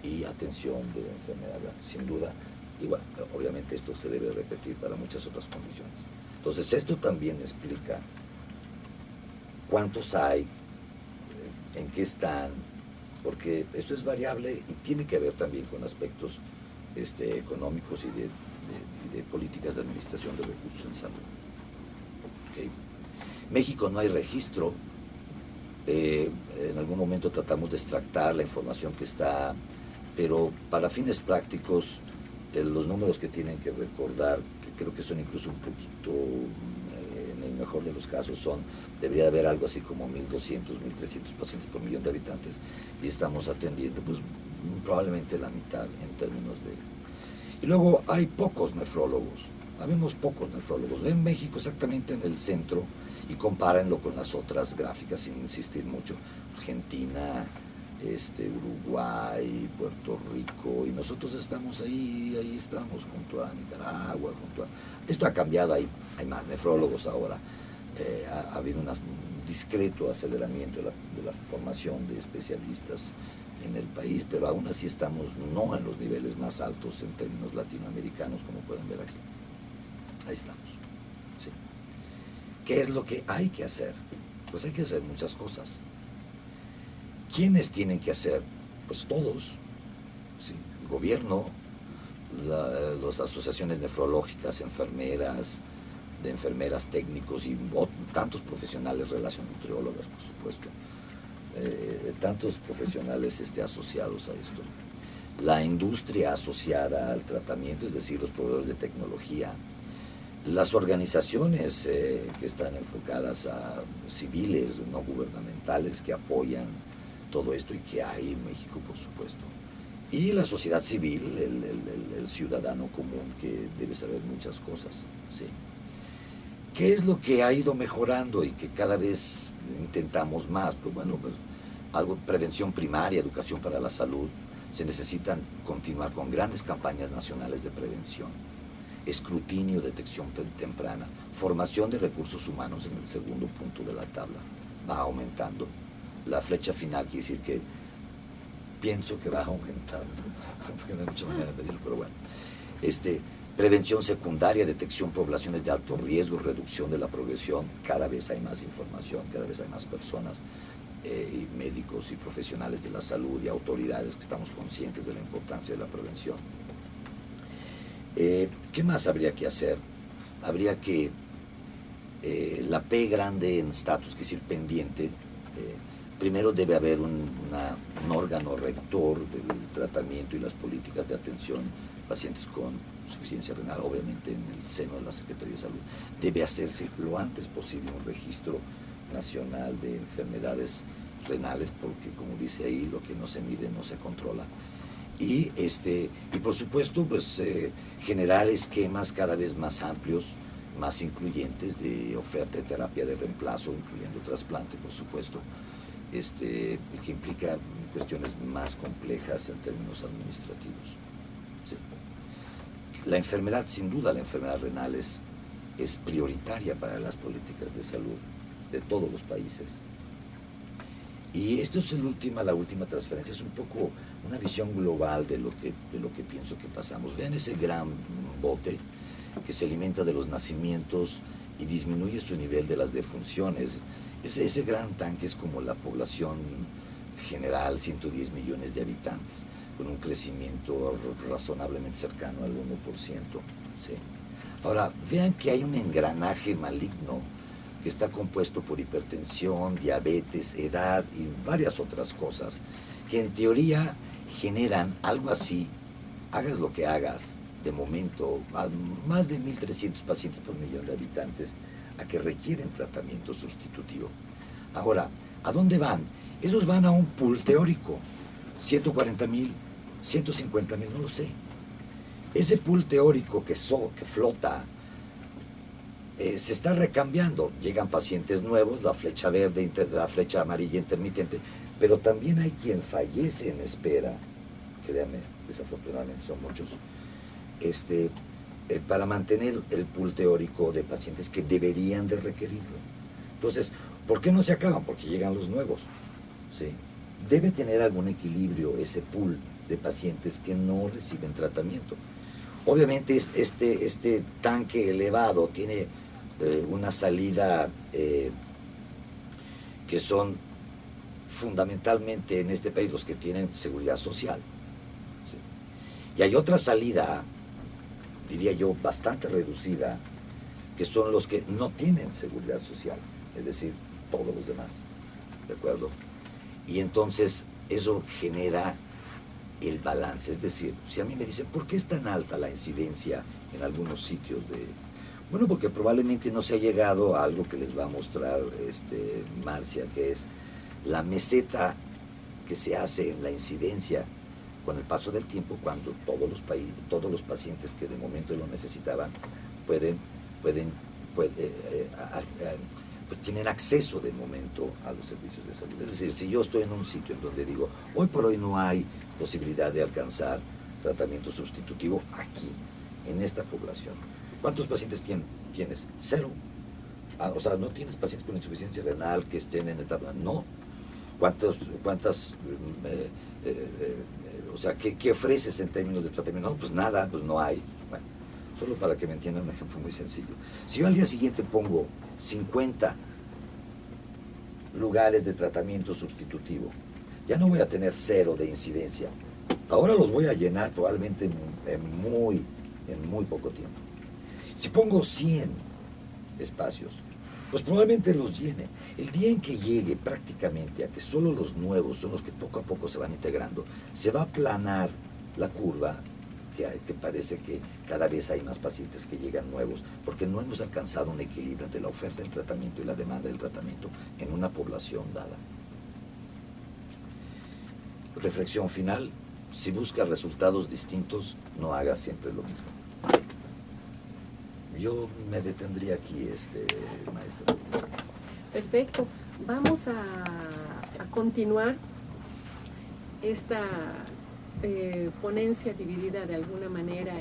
y atención de enfermedad, sin duda. Y bueno, obviamente esto se debe repetir para muchas otras condiciones. Entonces, esto también explica cuántos hay, en qué están, porque esto es variable y tiene que ver también con aspectos económicos y de políticas de administración de recursos en salud. ¿Okay? México no hay registro. En algún momento tratamos de extractar la información que está, pero para fines prácticos, los números que tienen que recordar, que creo que son incluso un poquito, en el mejor de los casos, debería haber algo así como 1.200, 1.300 pacientes por millón de habitantes, y estamos atendiendo pues probablemente la mitad en términos de... Y luego hay pocos nefrólogos, habemos pocos nefrólogos. En México, exactamente en el centro, y compárenlo con las otras gráficas sin insistir mucho, Argentina, Uruguay, Puerto Rico, y nosotros estamos ahí estamos, junto a Nicaragua, Esto ha cambiado, hay más nefrólogos ahora, ha habido un discreto aceleramiento de la formación de especialistas en el país, pero aún así estamos no en los niveles más altos en términos latinoamericanos, como pueden ver aquí. Ahí estamos. Sí. ¿Qué es lo que hay que hacer? Pues hay que hacer muchas cosas. ¿Quiénes tienen que hacer? Pues todos. ¿Sí? El gobierno, las asociaciones nefrológicas, enfermeras técnicos y tantos profesionales, nutriólogas, por supuesto, tantos profesionales asociados a esto. la industria asociada al tratamiento, es decir, los proveedores de tecnología, las organizaciones que están enfocadas a civiles, no gubernamentales, que apoyan todo esto y que hay en México, por supuesto. Y la sociedad civil, el ciudadano común, que debe saber muchas cosas. ¿Sí? ¿Qué es lo que ha ido mejorando y que cada vez intentamos más? Pues bueno, pues algo, prevención primaria, educación para la salud. Se necesitan continuar con grandes campañas nacionales de prevención, escrutinio, detección temprana, formación de recursos humanos en el segundo punto de la tabla. Va aumentando. La flecha final quiere decir que pienso que va aumentando, porque no hay mucha manera de pedirlo, pero bueno. Prevención secundaria, detección poblaciones de alto riesgo, reducción de la progresión. Cada vez hay más información, cada vez hay más personas, y médicos y profesionales de la salud y autoridades que estamos conscientes de la importancia de la prevención. ¿Qué más habría que hacer? Habría que la P grande en status, que es decir, pendiente. Primero debe haber un órgano rector del tratamiento y las políticas de atención a pacientes con insuficiencia renal, obviamente en el seno de la Secretaría de Salud. Debe hacerse lo antes posible un registro nacional de enfermedades renales, porque como dice ahí, lo que no se mide no se controla. Y por supuesto, pues generar esquemas cada vez más amplios, más incluyentes de oferta de terapia de reemplazo, incluyendo trasplante, por supuesto, que implica cuestiones más complejas en términos administrativos. Sí. La enfermedad, sin duda, la enfermedad renal es prioritaria para las políticas de salud de todos los países. Y esto es la última transferencia, es un poco una visión global de lo que pienso que pasamos. Vean ese gran bote que se alimenta de los nacimientos y disminuye su nivel de las defunciones. Ese gran tanque es como la población general, 110 millones de habitantes, con un crecimiento razonablemente cercano al 1%. ¿Sí? Ahora, vean que hay un engranaje maligno que está compuesto por hipertensión, diabetes, edad y varias otras cosas, que en teoría generan algo así, hagas lo que hagas, de momento, a más de 1.300 pacientes por millón de habitantes, a que requieren tratamiento sustitutivo. Ahora, ¿a dónde van? Esos van a un pool teórico, 140.000, 150.000, no lo sé. Ese pool teórico que flota, se está recambiando. Llegan pacientes nuevos, la flecha verde, la flecha amarilla intermitente, pero también hay quien fallece en espera, créanme, desafortunadamente son muchos, para mantener el pool teórico de pacientes que deberían de requerirlo. Entonces, ¿por qué no se acaban? Porque llegan los nuevos. ¿Sí? Debe tener algún equilibrio ese pool de pacientes que no reciben tratamiento. Obviamente este tanque elevado tiene una salida que son fundamentalmente en este país los que tienen seguridad social. ¿Sí? Y hay otra salida, diría yo, bastante reducida, que son los que no tienen seguridad social, es decir, todos los demás, ¿de acuerdo? Y entonces eso genera el balance, es decir, si a mí me dicen, ¿por qué es tan alta la incidencia en algunos sitios de...? Bueno, porque probablemente no se ha llegado a algo que les va a mostrar Marcia, que es la meseta que se hace en la incidencia con el paso del tiempo, cuando todos los pacientes que de momento lo necesitaban tienen acceso de momento a los servicios de salud. Es decir, si yo estoy en un sitio en donde digo, hoy por hoy no hay posibilidad de alcanzar tratamiento sustitutivo aquí, en esta población, ¿cuántos pacientes tienes? Cero. O sea, no tienes pacientes con insuficiencia renal que estén en etapa, no. O sea, ¿qué ofreces en términos de tratamiento? No, pues nada, pues no hay. Bueno, solo para que me entiendan un ejemplo muy sencillo. Si yo al día siguiente pongo 50 lugares de tratamiento sustitutivo, ya no voy a tener cero de incidencia. Ahora los voy a llenar probablemente en muy poco tiempo. Si pongo 100 espacios, pues probablemente los llene. El día en que llegue prácticamente a que solo los nuevos son los que poco a poco se van integrando, se va a aplanar la curva que parece que cada vez hay más pacientes que llegan nuevos, porque no hemos alcanzado un equilibrio entre la oferta del tratamiento y la demanda del tratamiento en una población dada. Reflexión final: si buscas resultados distintos, no hagas siempre lo mismo. Yo me detendría aquí, maestro. Perfecto. Vamos a continuar esta ponencia dividida de alguna manera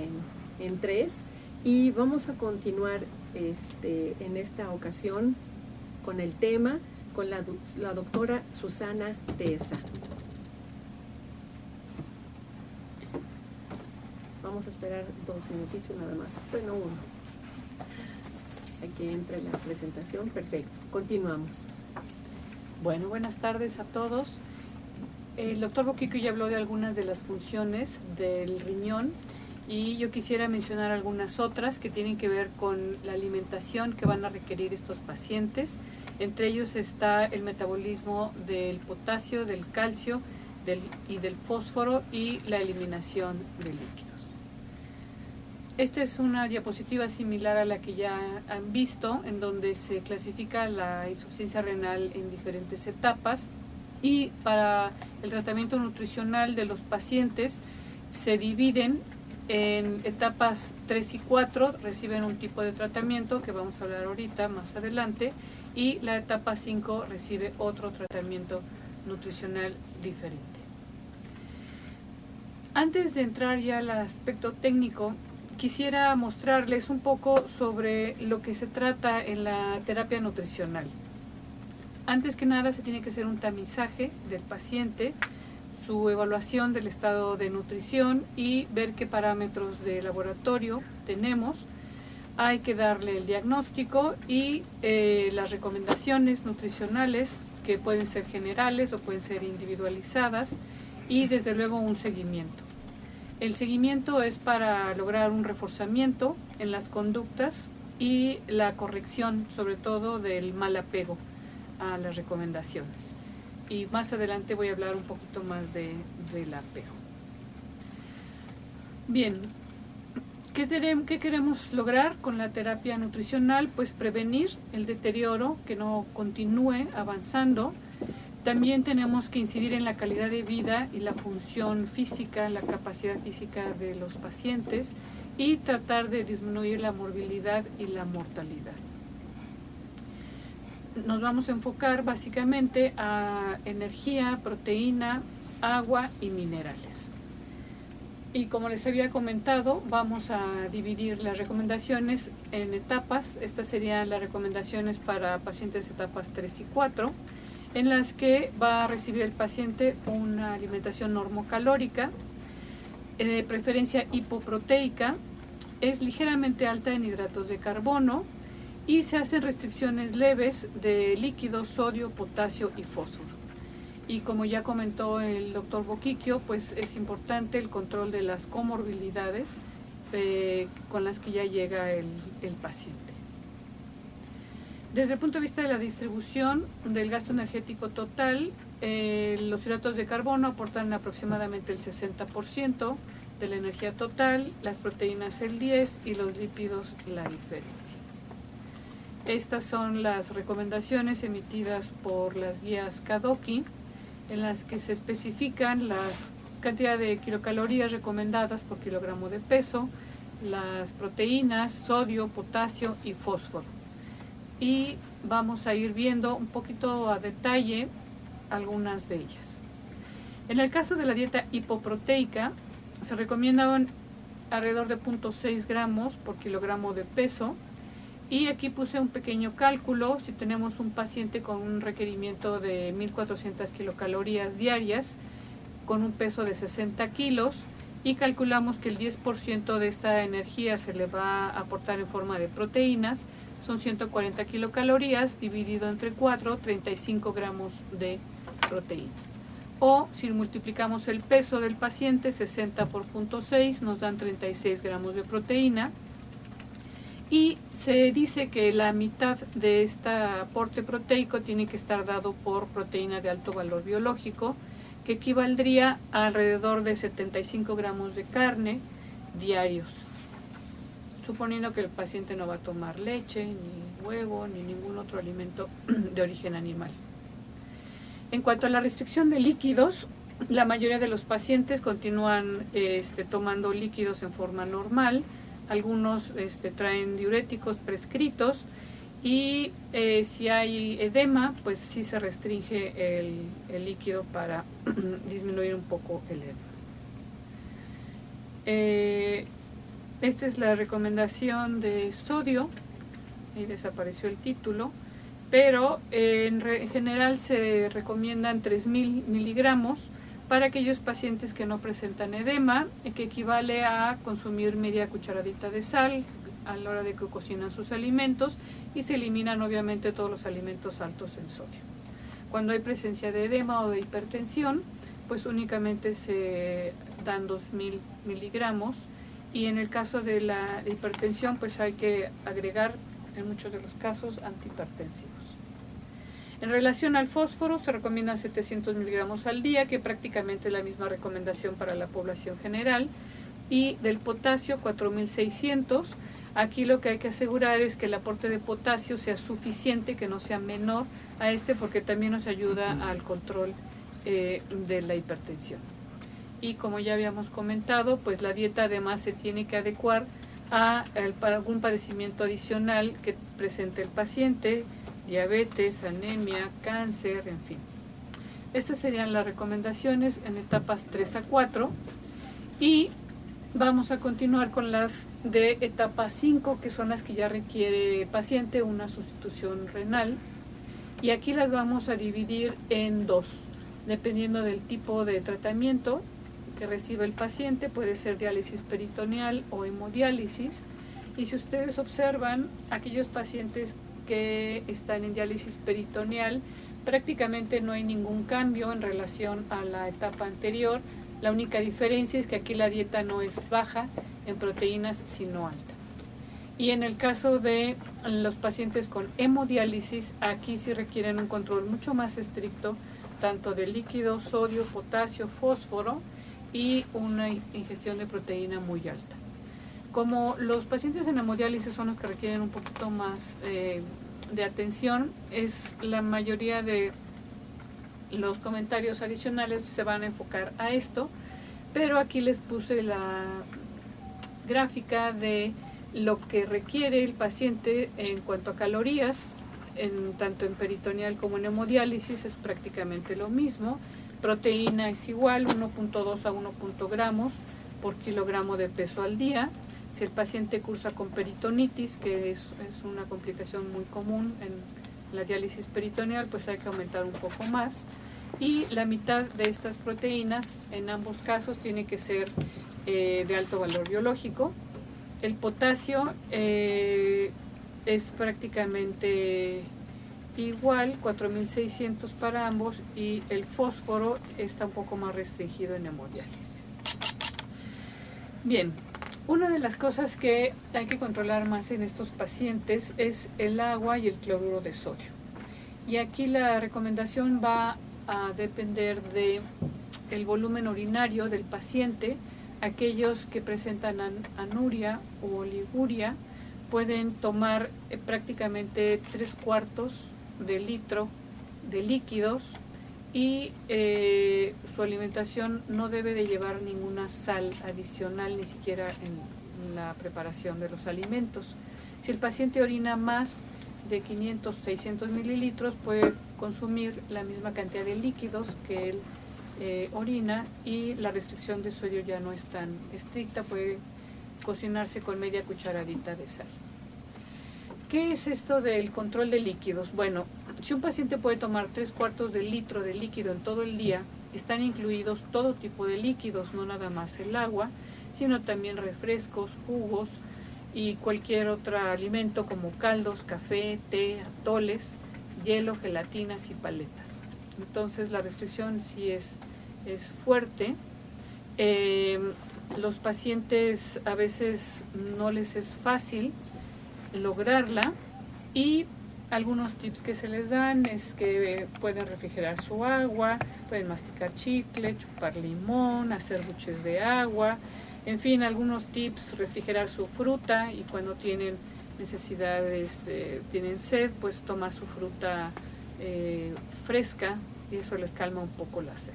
en tres, y vamos a continuar en esta ocasión con el tema con la doctora Susana Tesa. Vamos a esperar 2 minutitos nada más, bueno, 1. Hay que entre la presentación. Perfecto, continuamos. Bueno, buenas tardes a todos. El doctor Boquiquio ya habló de algunas de las funciones del riñón y yo quisiera mencionar algunas otras que tienen que ver con la alimentación que van a requerir estos pacientes. Entre ellos está el metabolismo del potasio, del calcio y del fósforo, y la eliminación de líquidos. Esta es una diapositiva similar a la que ya han visto, en donde se clasifica la insuficiencia renal en diferentes etapas, y para el tratamiento nutricional de los pacientes se dividen en etapas 3 y 4, reciben un tipo de tratamiento que vamos a hablar ahorita más adelante, y la etapa 5 recibe otro tratamiento nutricional diferente. Antes de entrar ya al aspecto técnico, quisiera mostrarles un poco sobre lo que se trata en la terapia nutricional. Antes que nada se tiene que hacer un tamizaje del paciente, su evaluación del estado de nutrición y ver qué parámetros de laboratorio tenemos. Hay que darle el diagnóstico y las recomendaciones nutricionales, que pueden ser generales o pueden ser individualizadas, y desde luego un seguimiento. El seguimiento es para lograr un reforzamiento en las conductas y la corrección, sobre todo, del mal apego a las recomendaciones. Y más adelante voy a hablar un poquito más del apego. Bien, ¿qué queremos lograr con la terapia nutricional? Pues prevenir el deterioro, que no continúe avanzando. También tenemos que incidir en la calidad de vida y la función física, la capacidad física de los pacientes, y tratar de disminuir la morbilidad y la mortalidad. Nos vamos a enfocar básicamente a energía, proteína, agua y minerales. Y como les había comentado, vamos a dividir las recomendaciones en etapas. Estas serían las recomendaciones para pacientes de etapas 3 y 4, en las que va a recibir el paciente una alimentación normocalórica, de preferencia hipoproteica, es ligeramente alta en hidratos de carbono, y se hacen restricciones leves de líquidos, sodio, potasio y fósforo. Y como ya comentó el doctor Boquiquio, pues es importante el control de las comorbilidades con las que ya llega el paciente. Desde el punto de vista de la distribución del gasto energético total, los hidratos de carbono aportan aproximadamente el 60% de la energía total, las proteínas el 10% y los lípidos la diferencia. Estas son las recomendaciones emitidas por las guías Kadoki, en las que se especifican las cantidades de kilocalorías recomendadas por kilogramo de peso, las proteínas, sodio, potasio y fósforo. Y vamos a ir viendo un poquito a detalle algunas de ellas. En el caso de la dieta hipoproteica, se recomiendan alrededor de 0.6 gramos por kilogramo de peso. Y aquí puse un pequeño cálculo. Si tenemos un paciente con un requerimiento de 1.400 kilocalorías diarias, con un peso de 60 kilos, y calculamos que el 10% de esta energía se le va a aportar en forma de proteínas, son 140 kilocalorías, dividido entre 4, 35 gramos de proteína. O si multiplicamos el peso del paciente, 60 por 0.6, nos dan 36 gramos de proteína. Y se dice que la mitad de este aporte proteico tiene que estar dado por proteína de alto valor biológico, que equivaldría a alrededor de 75 gramos de carne diarios, suponiendo que el paciente no va a tomar leche, ni huevo, ni ningún otro alimento de origen animal. En cuanto a la restricción de líquidos, la mayoría de los pacientes continúan tomando líquidos en forma normal. Algunos traen diuréticos prescritos y si hay edema, pues sí se restringe el líquido para disminuir un poco el edema. Esta es la recomendación de sodio, ahí desapareció el título, pero en general se recomiendan 3.000 miligramos para aquellos pacientes que no presentan edema, que equivale a consumir media cucharadita de sal a la hora de que cocinan sus alimentos, y se eliminan obviamente todos los alimentos altos en sodio. Cuando hay presencia de edema o de hipertensión, pues únicamente se dan 2.000 miligramos, y en el caso de la hipertensión pues hay que agregar en muchos de los casos antihipertensivos. En relación al fósforo se recomiendan 700 miligramos al día, que prácticamente es la misma recomendación para la población general, y del potasio 4.600. Aquí lo que hay que asegurar es que el aporte de potasio sea suficiente, que no sea menor a porque también nos ayuda al control de la hipertensión. Y como ya habíamos comentado, pues la dieta además se tiene que adecuar a algún padecimiento adicional que presente el paciente, diabetes, anemia, cáncer, en fin. Estas serían las recomendaciones en etapas 3 a 4, y vamos a continuar con las de etapa 5, que son las que ya requiere el paciente una sustitución renal, y aquí las vamos a dividir en dos, dependiendo del tipo de tratamiento que recibe el paciente. Puede ser diálisis peritoneal o hemodiálisis, y si ustedes observan, aquellos pacientes que están en diálisis peritoneal, prácticamente no hay ningún cambio en relación a la etapa anterior. La única diferencia es que aquí la dieta no es baja en proteínas, sino alta. Y en el caso de los pacientes con hemodiálisis, aquí sí requieren un control mucho más estricto, tanto de líquido, sodio, potasio, fósforo, y una ingestión de proteína muy alta. Como los pacientes en hemodiálisis son los que requieren un poquito más de atención, la mayoría de los comentarios adicionales se van a enfocar a esto, pero aquí les puse la gráfica de lo que requiere el paciente en cuanto a calorías, tanto en peritoneal como en hemodiálisis es prácticamente lo mismo. Proteína es igual, 1.2 a 1 gramos por kilogramo de peso al día. Si el paciente cursa con peritonitis, que es una complicación muy común en la diálisis peritoneal, pues hay que aumentar un poco más. Y la mitad de estas proteínas, en ambos casos, tiene que ser de alto valor biológico. El potasio es prácticamente igual, 4.600 para ambos, y el fósforo está un poco más restringido en hemodiálisis. Bien, una de las cosas que hay que controlar más en estos pacientes es el agua y el cloruro de sodio. Y aquí la recomendación va a depender del volumen urinario del paciente. Aquellos que presentan anuria o oliguria pueden tomar prácticamente 3/4 de litro de líquidos, y su alimentación no debe de llevar ninguna sal adicional, ni siquiera en la preparación de los alimentos. Si el paciente orina más de 500-600 mililitros, puede consumir la misma cantidad de líquidos que él orina, y la restricción de sodio ya no es tan estricta, puede cocinarse con media cucharadita de sal. ¿Qué es esto del control de líquidos? Bueno, si un paciente puede tomar 3/4 de litro de líquido en todo el día, están incluidos todo tipo de líquidos, no nada más el agua, sino también refrescos, jugos y cualquier otro alimento como caldos, café, té, atoles, hielo, gelatinas y paletas. Entonces la restricción sí es fuerte. Los pacientes a veces no les es fácil lograrla, y Algunos tips que se les dan es que pueden refrigerar su agua, pueden masticar chicle, chupar limón, hacer buches de agua, en fin, algunos tips: refrigerar su fruta y cuando tienen necesidades, tienen sed, pues tomar su fruta fresca y eso les calma un poco la sed.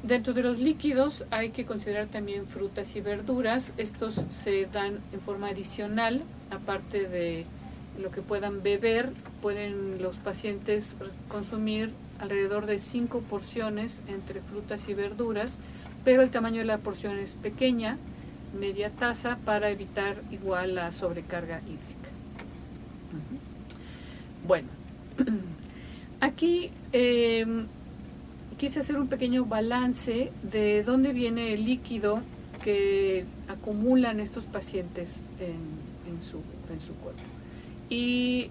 Dentro de los líquidos hay que considerar también frutas y verduras. Estos se dan en forma adicional, aparte de lo que puedan beber. Pueden los pacientes consumir alrededor de 5 porciones entre frutas y verduras, pero el tamaño de la porción es pequeña, media taza, para evitar igual la sobrecarga hídrica. Bueno, aquí quise hacer un pequeño balance de dónde viene el líquido que acumulan estos pacientes en su cuerpo. Y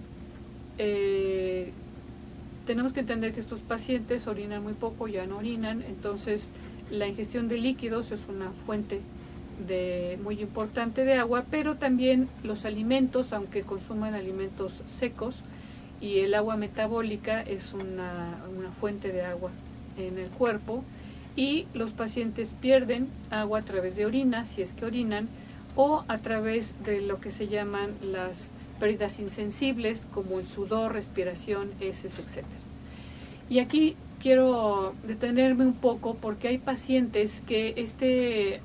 tenemos que entender que estos pacientes orinan muy poco, ya no orinan, entonces la ingestión de líquidos es una fuente muy importante de agua, pero también los alimentos, aunque consuman alimentos secos, y el agua metabólica es una fuente de agua en el cuerpo, y los pacientes pierden agua a través de orina, si es que orinan, o a través de lo que se llaman las pérdidas insensibles, como el sudor, respiración, heces, etc. Y aquí quiero detenerme un poco porque hay pacientes que este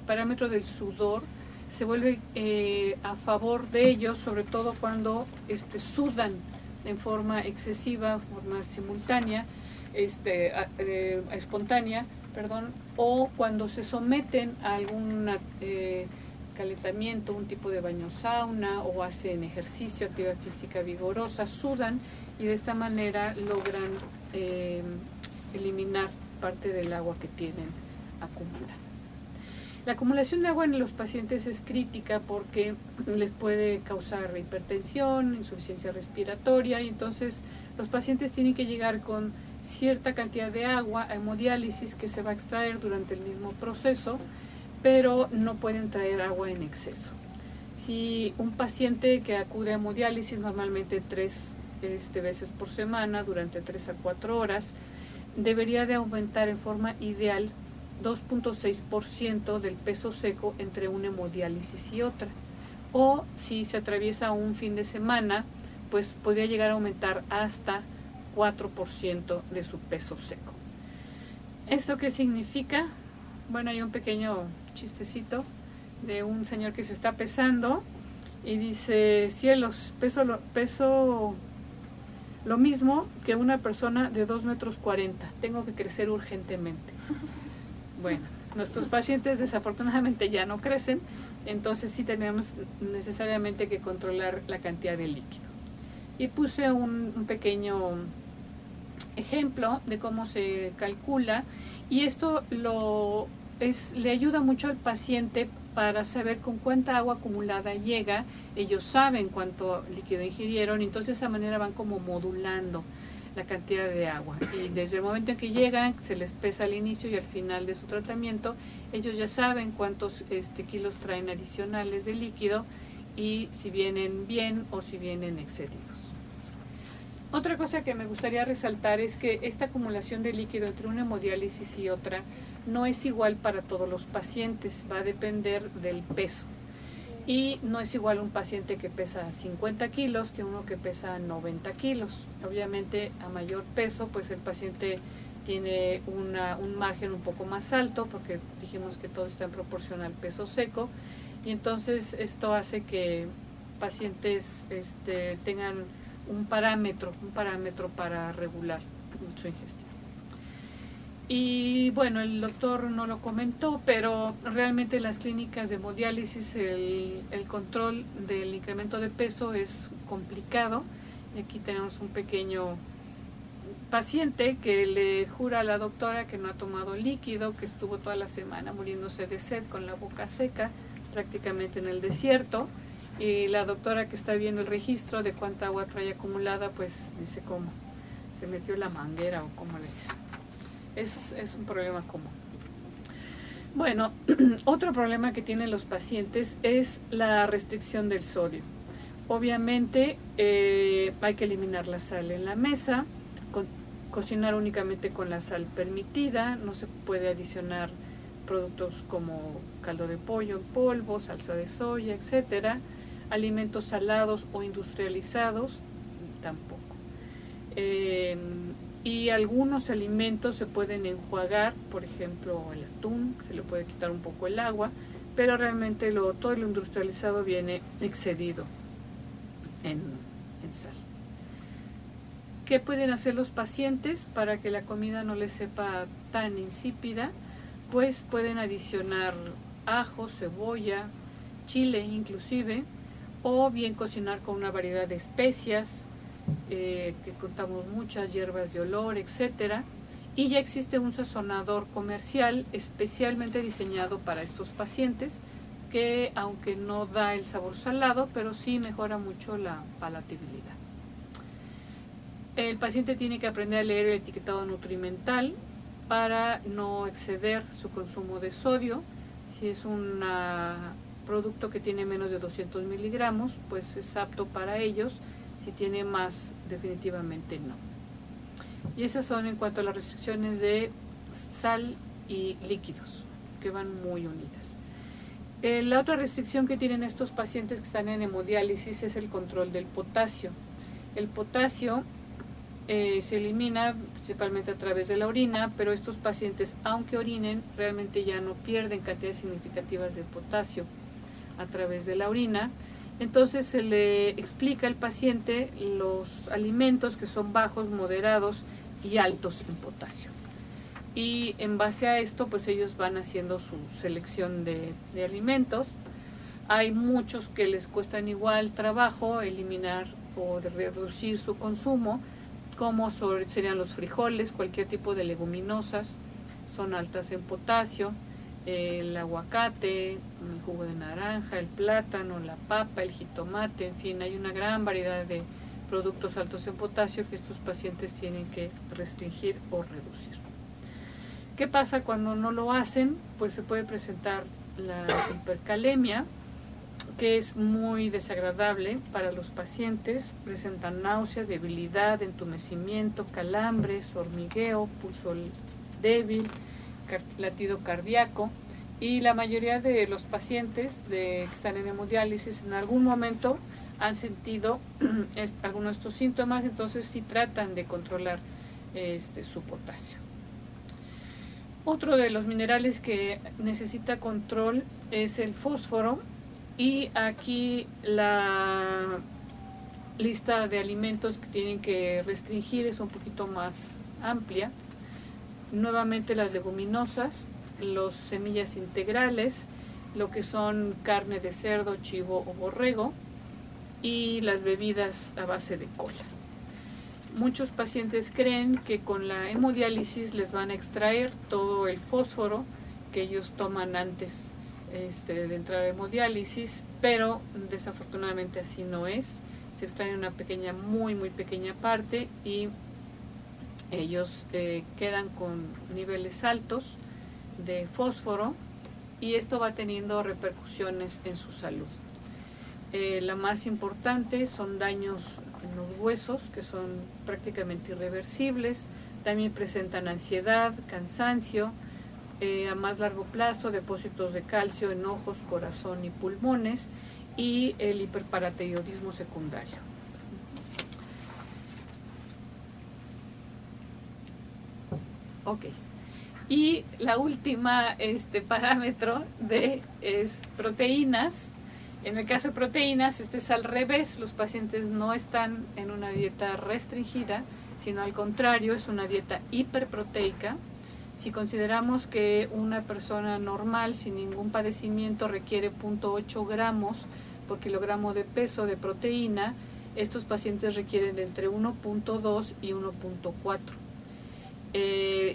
parámetro del sudor se vuelve a favor de ellos, sobre todo cuando sudan en forma excesiva, en forma simultánea, espontánea, o cuando se someten a algún calentamiento, un tipo de baño sauna, o hacen ejercicio, actividad física vigorosa, sudan y de esta manera logran eliminar parte del agua que tienen acumulada. La acumulación de agua en los pacientes es crítica porque les puede causar hipertensión, insuficiencia respiratoria, y entonces los pacientes tienen que llegar con cierta cantidad de agua a hemodiálisis que se va a extraer durante el mismo proceso, pero no pueden traer agua en exceso. Si un paciente que acude a hemodiálisis normalmente 3 veces por semana durante 3 a 4 horas, debería de aumentar en forma ideal 2.6% del peso seco entre una hemodiálisis y otra. O si se atraviesa un fin de semana, pues podría llegar a aumentar hasta 4% de su peso seco. ¿Esto qué significa? Bueno, hay un pequeño chistecito de un señor que se está pesando y dice: cielos, peso lo mismo que una persona de 2,40 metros, tengo que crecer urgentemente. Bueno, nuestros pacientes desafortunadamente ya no crecen, entonces sí tenemos necesariamente que controlar la cantidad de líquido. Y puse un pequeño ejemplo de cómo se calcula, y esto le ayuda mucho al paciente para saber con cuánta agua acumulada llega. Ellos saben cuánto líquido ingirieron, y entonces de esa manera van como modulando la cantidad de agua, y desde el momento en que llegan se les pesa al inicio y al final de su tratamiento. Ellos ya saben cuántos kilos traen adicionales de líquido y si vienen bien o si vienen excedidos. Otra cosa que me gustaría resaltar es que esta acumulación de líquido entre una hemodiálisis y otra no es igual para todos los pacientes, va a depender del peso. Y no es igual un paciente que pesa 50 kilos que uno que pesa 90 kilos. Obviamente a mayor peso, pues el paciente tiene un margen un poco más alto, porque dijimos que todo está en proporción al peso seco, y entonces esto hace que pacientes tengan un parámetro para regular su ingestión. Y bueno, el doctor no lo comentó, pero realmente en las clínicas de hemodiálisis el control del incremento de peso es complicado. Y aquí tenemos un pequeño paciente que le jura a la doctora que no ha tomado líquido, que estuvo toda la semana muriéndose de sed con la boca seca, prácticamente en el desierto. Y la doctora, que está viendo el registro de cuánta agua trae acumulada, pues dice: ¿cómo? ¿Se metió la manguera o cómo le dice? Es un problema común. Bueno, otro problema que tienen los pacientes es la restricción del sodio. Obviamente hay que eliminar la sal en la mesa, cocinar únicamente con la sal permitida, no se puede adicionar productos como caldo de pollo en polvo, salsa de soya, etcétera. Alimentos salados o industrializados tampoco. Y algunos alimentos se pueden enjuagar, por ejemplo el atún, se le puede quitar un poco el agua, pero realmente todo lo industrializado viene excedido en sal. ¿Qué pueden hacer los pacientes para que la comida no les sepa tan insípida? Pues pueden adicionar ajo, cebolla, chile inclusive, o bien cocinar con una variedad de especias, que contamos muchas, hierbas de olor, etcétera. Y ya existe un sazonador comercial especialmente diseñado para estos pacientes, que aunque no da el sabor salado, pero sí mejora mucho la palatabilidad. El paciente tiene que aprender a leer el etiquetado nutrimental para no exceder su consumo de sodio. Si es un producto que tiene menos de 200 miligramos, pues es apto para ellos. Si tiene más, definitivamente no. Y esas son en cuanto a las restricciones de sal y líquidos, que van muy unidas. La otra restricción que tienen estos pacientes que están en hemodiálisis es el control del potasio. El potasio se elimina principalmente a través de la orina, pero estos pacientes, aunque orinen, realmente ya no pierden cantidades significativas de potasio a través de la orina. Entonces se le explica al paciente los alimentos que son bajos, moderados y altos en potasio. Y en base a esto, pues ellos van haciendo su selección de alimentos. Hay muchos que les cuestan igual trabajo eliminar o de reducir su consumo, como serían los frijoles, cualquier tipo de leguminosas, son altas en potasio, el aguacate, el jugo de naranja, el plátano, la papa, el jitomate, en fin, hay una gran variedad de productos altos en potasio que estos pacientes tienen que restringir o reducir. ¿Qué pasa cuando no lo hacen? Pues se puede presentar la hipercalemia, que es muy desagradable para los pacientes. Presentan náusea, debilidad, entumecimiento, calambres, hormigueo, pulso débil, latido cardíaco, y la mayoría de los pacientes que están en hemodiálisis en algún momento han sentido algunos de estos síntomas, entonces sí tratan de controlar su potasio. Otro de los minerales que necesita control es el fósforo, y aquí la lista de alimentos que tienen que restringir es un poquito más amplia. Nuevamente las leguminosas, los semillas integrales, lo que son carne de cerdo, chivo o borrego, y las bebidas a base de cola. Muchos pacientes creen que con la hemodiálisis les van a extraer todo el fósforo que ellos toman antes de entrar a hemodiálisis, pero desafortunadamente así no es. Se extrae una pequeña, muy pequeña parte, y ellos quedan con niveles altos de fósforo, y esto va teniendo repercusiones en su salud. La más importante son daños en los huesos, que son prácticamente irreversibles. También presentan ansiedad, cansancio, a más largo plazo, depósitos de calcio en ojos, corazón y pulmones, y el hiperparatiroidismo secundario. Ok. Y la última parámetro es proteínas. En el caso de proteínas, es al revés. Los pacientes no están en una dieta restringida, sino al contrario, es una dieta hiperproteica. Si consideramos que una persona normal sin ningún padecimiento requiere 0.8 gramos por kilogramo de peso de proteína, estos pacientes requieren de entre 1.2 y 1.4.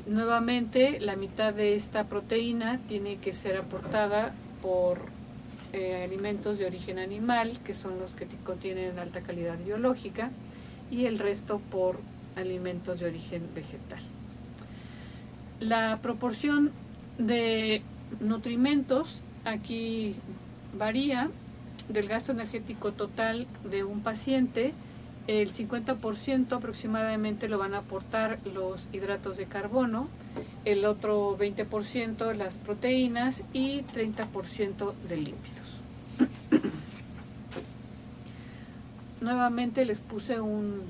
Nuevamente, la mitad de esta proteína tiene que ser aportada por alimentos de origen animal, que son los que contienen alta calidad biológica, y el resto por alimentos de origen vegetal. La proporción de nutrimentos aquí varía. del gasto energético total de un paciente, el 50% aproximadamente lo van a aportar los hidratos de carbono, el otro 20% las proteínas y 30% de lípidos. Nuevamente les puse un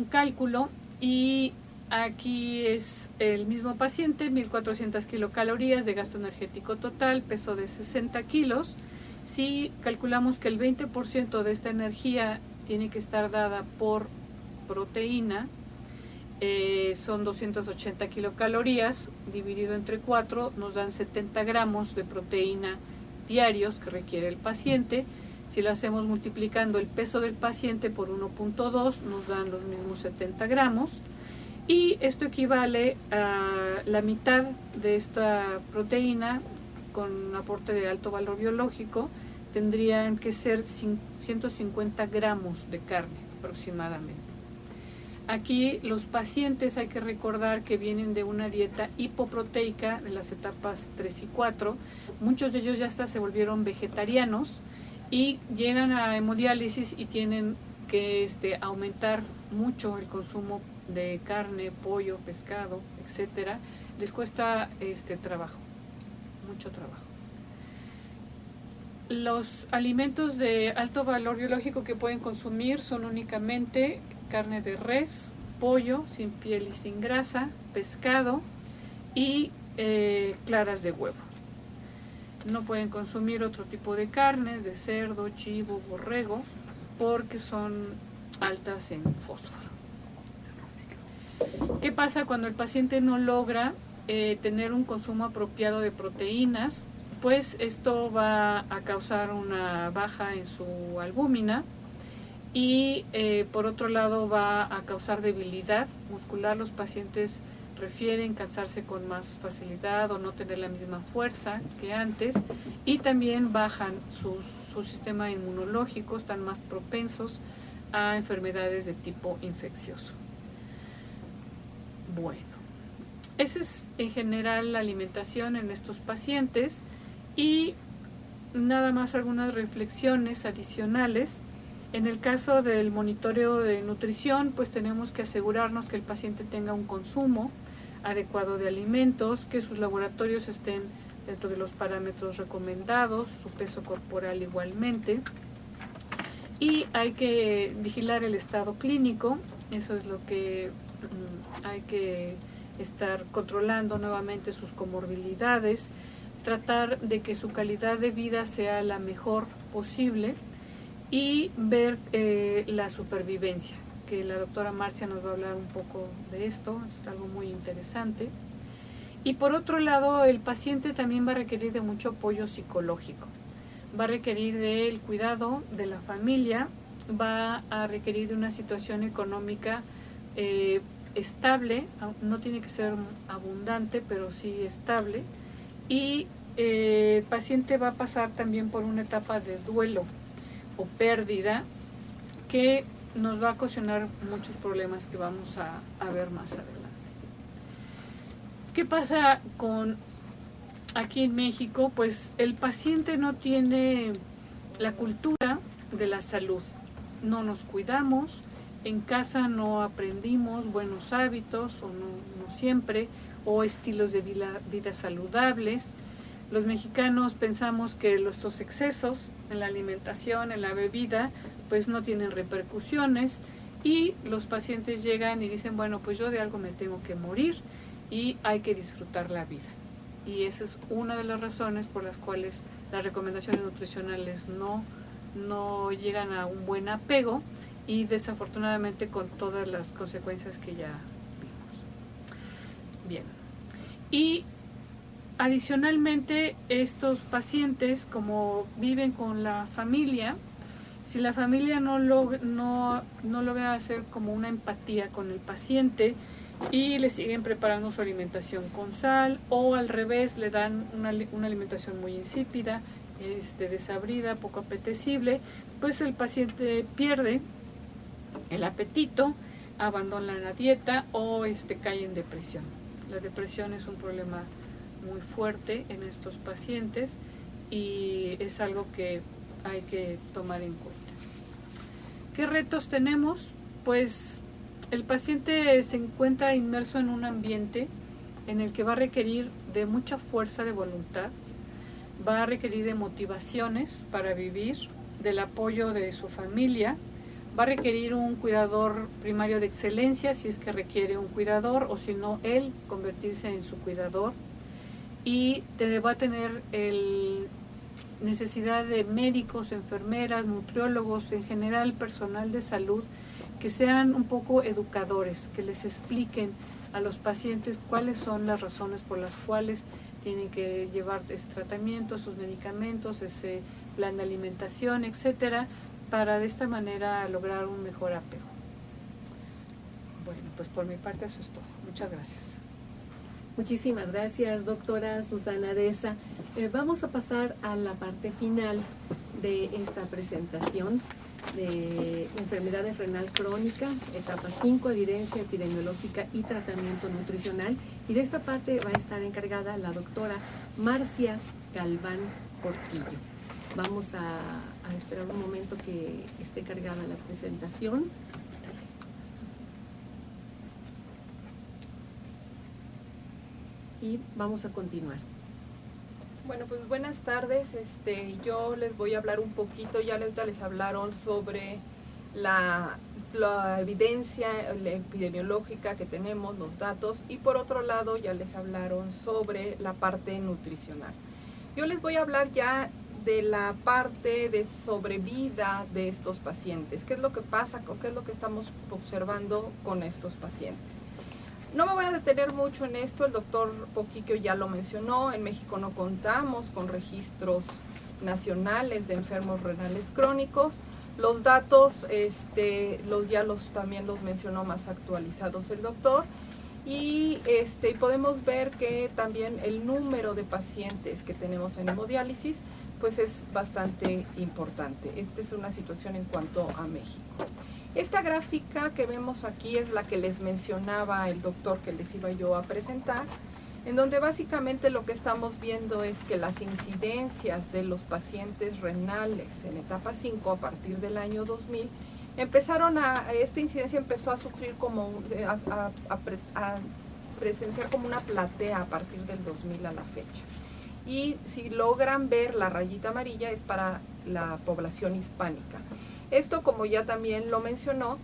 cálculo y aquí es el mismo paciente, 1400 kilocalorías de gasto energético total, peso de 60 kilos. Si calculamos que el 20% de esta energía tiene que estar dada por proteína, son 280 kilocalorías, dividido entre 4 nos dan 70 gramos de proteína diarios que requiere el paciente. Si lo hacemos multiplicando el peso del paciente por 1.2 nos dan los mismos 70 gramos y esto equivale a la mitad de esta proteína con aporte de alto valor biológico, tendrían que ser 150 gramos de carne aproximadamente. Aquí los pacientes hay que recordar que vienen de una dieta hipoproteica de las etapas 3 y 4, muchos de ellos ya hasta se volvieron vegetarianos y llegan a hemodiálisis y tienen que aumentar mucho el consumo de carne, pollo, pescado, etcétera. Les cuesta trabajo, mucho trabajo. Los alimentos de alto valor biológico que pueden consumir son únicamente carne de res, pollo sin piel y sin grasa, pescado y claras de huevo. No pueden consumir otro tipo de carnes, de cerdo, chivo, borrego, porque son altas en fósforo. ¿Qué pasa cuando el paciente no logra tener un consumo apropiado de proteínas? Pues esto va a causar una baja en su albúmina y por otro lado va a causar debilidad muscular. Los pacientes refieren cansarse con más facilidad o no tener la misma fuerza que antes y también bajan su sistema inmunológico, están más propensos a enfermedades de tipo infeccioso. Bueno, esa es en general la alimentación en estos pacientes y nada más algunas reflexiones adicionales. En el caso del monitoreo de nutrición, pues tenemos que asegurarnos que el paciente tenga un consumo adecuado de alimentos, que sus laboratorios estén dentro de los parámetros recomendados, su peso corporal igualmente. Y hay que vigilar el estado clínico, eso es lo que hay que estar controlando nuevamente sus comorbilidades, tratar de que su calidad de vida sea la mejor posible y ver la supervivencia, que la doctora Marcia nos va a hablar un poco de esto, es algo muy interesante. Y por otro lado, el paciente también va a requerir de mucho apoyo psicológico, va a requerir del cuidado de la familia, va a requerir de una situación económica estable, no tiene que ser abundante, pero sí estable, y el paciente va a pasar también por una etapa de duelo o pérdida que nos va a ocasionar muchos problemas que vamos a ver más adelante. ¿Qué pasa con aquí en México? Pues el paciente no tiene la cultura de la salud, no nos cuidamos, en casa no aprendimos buenos hábitos o no siempre, o estilos de vida saludables. Los mexicanos pensamos que nuestros excesos en la alimentación, en la bebida, pues no tienen repercusiones y los pacientes llegan y dicen, bueno, pues yo de algo me tengo que morir y hay que disfrutar la vida. Y esa es una de las razones por las cuales las recomendaciones nutricionales no llegan a un buen apego y desafortunadamente con todas las consecuencias que ya vimos. Bien. Y adicionalmente, estos pacientes, como viven con la familia, si la familia no logra hacer como una empatía con el paciente y le siguen preparando su alimentación con sal o al revés le dan una alimentación muy insípida, desabrida, poco apetecible, pues el paciente pierde el apetito, abandona la dieta o cae en depresión. La depresión es un problema muy fuerte en estos pacientes y es algo que hay que tomar en cuenta. ¿Qué retos tenemos? Pues el paciente se encuentra inmerso en un ambiente en el que va a requerir de mucha fuerza de voluntad, va a requerir de motivaciones para vivir, del apoyo de su familia, va a requerir un cuidador primario de excelencia si es que requiere un cuidador o si no él convertirse en su cuidador, y va a tener necesidad de médicos, enfermeras, nutriólogos, en general personal de salud que sean un poco educadores, que les expliquen a los pacientes cuáles son las razones por las cuales tienen que llevar ese tratamiento, sus medicamentos, ese plan de alimentación, etcétera, para de esta manera lograr un mejor apego. Bueno, pues por mi parte eso es todo. Muchas gracias. Muchísimas gracias, doctora Susana Deza. Vamos a pasar a la parte final de esta presentación de enfermedades renal crónica, etapa 5, evidencia epidemiológica y tratamiento nutricional. Y de esta parte va a estar encargada la doctora Marcia Galván Portillo. Vamos a esperar un momento que esté cargada la presentación. Y vamos a continuar. Bueno, pues buenas tardes. Yo les voy a hablar un poquito, ya les hablaron sobre la evidencia epidemiológica que tenemos, los datos, y por otro lado ya les hablaron sobre la parte nutricional. Yo les voy a hablar ya de la parte de sobrevida de estos pacientes. ¿Qué es lo que pasa? ¿Qué es lo que estamos observando con estos pacientes? No me voy a detener mucho en esto, el doctor Poquiquio ya lo mencionó, en México no contamos con registros nacionales de enfermos renales crónicos. Los datos también los mencionó más actualizados el doctor, y podemos ver que también el número de pacientes que tenemos en hemodiálisis pues es bastante importante. Esta es una situación en cuanto a México. Esta gráfica que vemos aquí es la que les mencionaba el doctor que les iba yo a presentar, en donde básicamente lo que estamos viendo es que las incidencias de los pacientes renales en etapa 5 a partir del año 2000 esta incidencia empezó a sufrir a presenciar como una platea a partir del 2000 a la fecha. Y si logran ver la rayita amarilla es para la población hispánica. Esto, como ya también lo mencionó,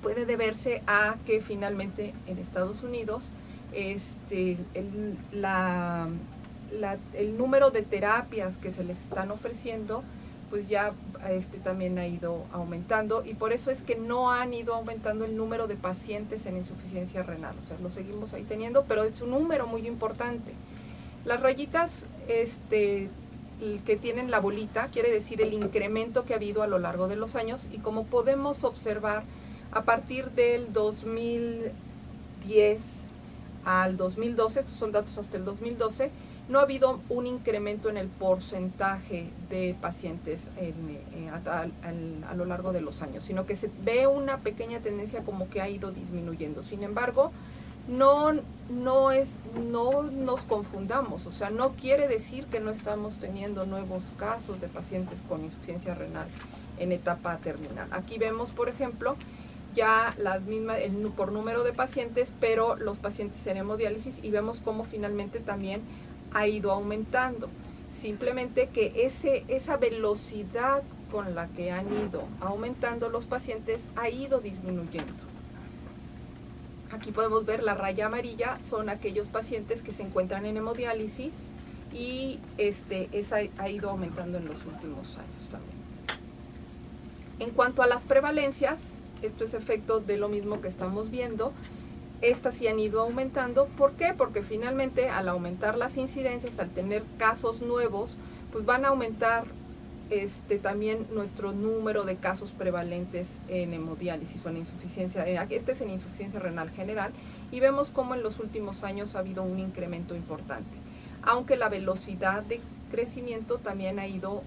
puede deberse a que finalmente en Estados Unidos el número de terapias que se les están ofreciendo pues ya también ha ido aumentando, y por eso es que no han ido aumentando el número de pacientes en insuficiencia renal. O sea, lo seguimos ahí teniendo, pero es un número muy importante. Las rayitas que tienen la bolita quiere decir el incremento que ha habido a lo largo de los años, y como podemos observar, a partir del 2010 al 2012, estos son datos hasta el 2012, no ha habido un incremento en el porcentaje de pacientes a lo largo de los años, sino que se ve una pequeña tendencia como que ha ido disminuyendo. Sin embargo, no nos confundamos, o sea, no quiere decir que no estamos teniendo nuevos casos de pacientes con insuficiencia renal en etapa terminal. Aquí vemos, por ejemplo, ya por número de pacientes, pero los pacientes en hemodiálisis, y vemos cómo finalmente también ha ido aumentando. Simplemente que esa velocidad con la que han ido aumentando los pacientes ha ido disminuyendo. Aquí podemos ver la raya amarilla, son aquellos pacientes que se encuentran en hemodiálisis, y esa ha ido aumentando en los últimos años también. En cuanto a las prevalencias, esto es efecto de lo mismo que estamos viendo. Estas sí han ido aumentando. ¿Por qué? Porque finalmente al aumentar las incidencias, al tener casos nuevos, pues van a aumentar también nuestro número de casos prevalentes en hemodiálisis o en insuficiencia. Este es en insuficiencia renal general, y vemos cómo en los últimos años ha habido un incremento importante. Aunque la velocidad de crecimiento también ha ido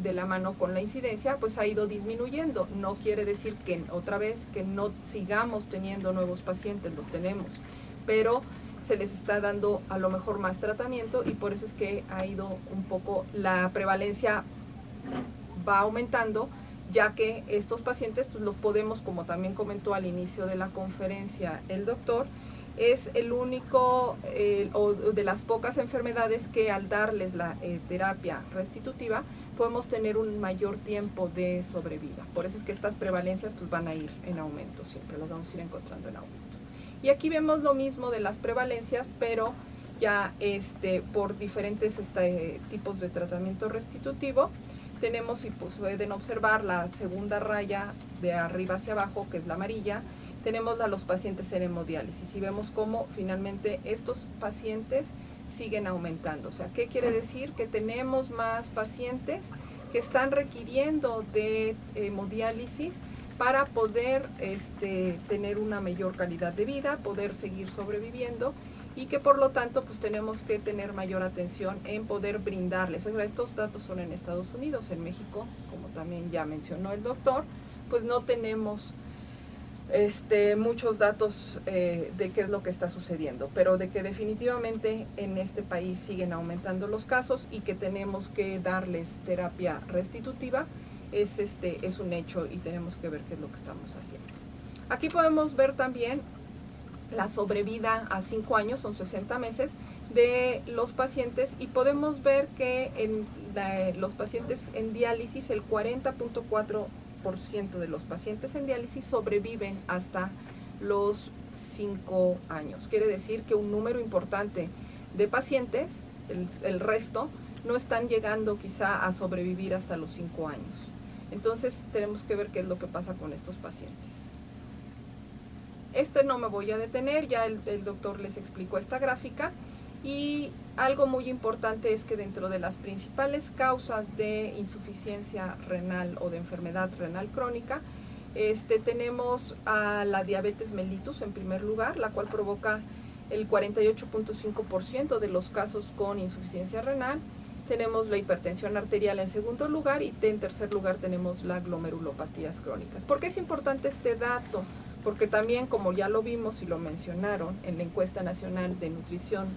de la mano con la incidencia, pues ha ido disminuyendo. No quiere decir que otra vez que no sigamos teniendo nuevos pacientes, los tenemos, pero se les está dando a lo mejor más tratamiento y por eso es que ha ido un poco, la prevalencia va aumentando, ya que estos pacientes pues los podemos, como también comentó al inicio de la conferencia el doctor, es el único o de las pocas enfermedades que al darles la terapia restitutiva podemos tener un mayor tiempo de sobrevida. Por eso es que estas prevalencias pues van a ir en aumento, siempre las vamos a ir encontrando en aumento. Y aquí vemos lo mismo de las prevalencias, pero ya por diferentes tipos de tratamiento restitutivo. Tenemos, y pues pueden observar, la segunda raya de arriba hacia abajo, que es la amarilla. Tenemos a los pacientes en hemodiálisis y vemos cómo finalmente estos pacientes siguen aumentando. O sea, ¿qué quiere decir? Que tenemos más pacientes que están requiriendo de hemodiálisis para poder tener una mayor calidad de vida, poder seguir sobreviviendo y que por lo tanto pues tenemos que tener mayor atención en poder brindarles. O sea, estos datos son en Estados Unidos. En México, como también ya mencionó el doctor, pues no tenemos muchos datos de qué es lo que está sucediendo, pero de que definitivamente en este país siguen aumentando los casos y que tenemos que darles terapia restitutiva es un hecho y tenemos que ver qué es lo que estamos haciendo. Aquí podemos ver también la sobrevida a 5 años, son 60 meses, de los pacientes y podemos ver que en los pacientes en diálisis el 40.4% de los pacientes en diálisis sobreviven hasta los 5 años. Quiere decir que un número importante de pacientes, el resto, no están llegando quizá a sobrevivir hasta los 5 años. Entonces tenemos que ver qué es lo que pasa con estos pacientes. No me voy a detener, ya el doctor les explicó esta gráfica y algo muy importante es que dentro de las principales causas de insuficiencia renal o de enfermedad renal crónica, tenemos a la diabetes mellitus en primer lugar, la cual provoca el 48.5% de los casos con insuficiencia renal. Tenemos la hipertensión arterial en segundo lugar y en tercer lugar tenemos las glomerulopatías crónicas. ¿Por qué es importante este dato? Porque también, como ya lo vimos y lo mencionaron en la encuesta nacional de nutrición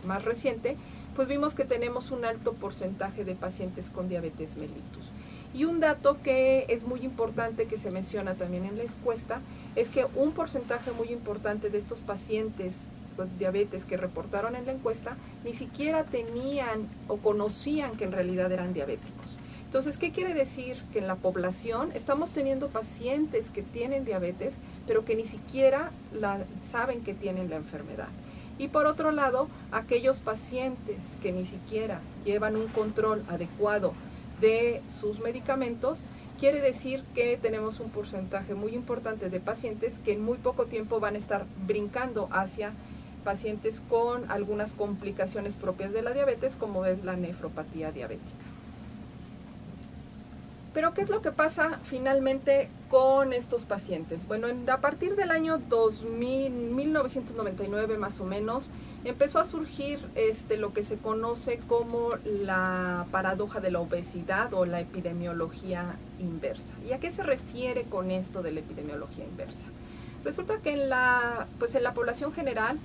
más reciente, pues vimos que tenemos un alto porcentaje de pacientes con diabetes mellitus. Y un dato que es muy importante, que se menciona también en la encuesta, es que un porcentaje muy importante de estos pacientes con diabetes que reportaron en la encuesta ni siquiera tenían o conocían que en realidad eran diabéticos. Entonces, ¿qué quiere decir? Que en la población estamos teniendo pacientes que tienen diabetes, pero que ni siquiera saben que tienen la enfermedad. Y por otro lado, aquellos pacientes que ni siquiera llevan un control adecuado de sus medicamentos, quiere decir que tenemos un porcentaje muy importante de pacientes que en muy poco tiempo van a estar brincando hacia pacientes con algunas complicaciones propias de la diabetes, como es la nefropatía diabética. Pero, ¿qué es lo que pasa finalmente con estos pacientes? Bueno, a partir del año 1999 más o menos, empezó a surgir lo que se conoce como la paradoja de la obesidad o la epidemiología inversa. ¿Y a qué se refiere con esto de la epidemiología inversa? Resulta que en la población general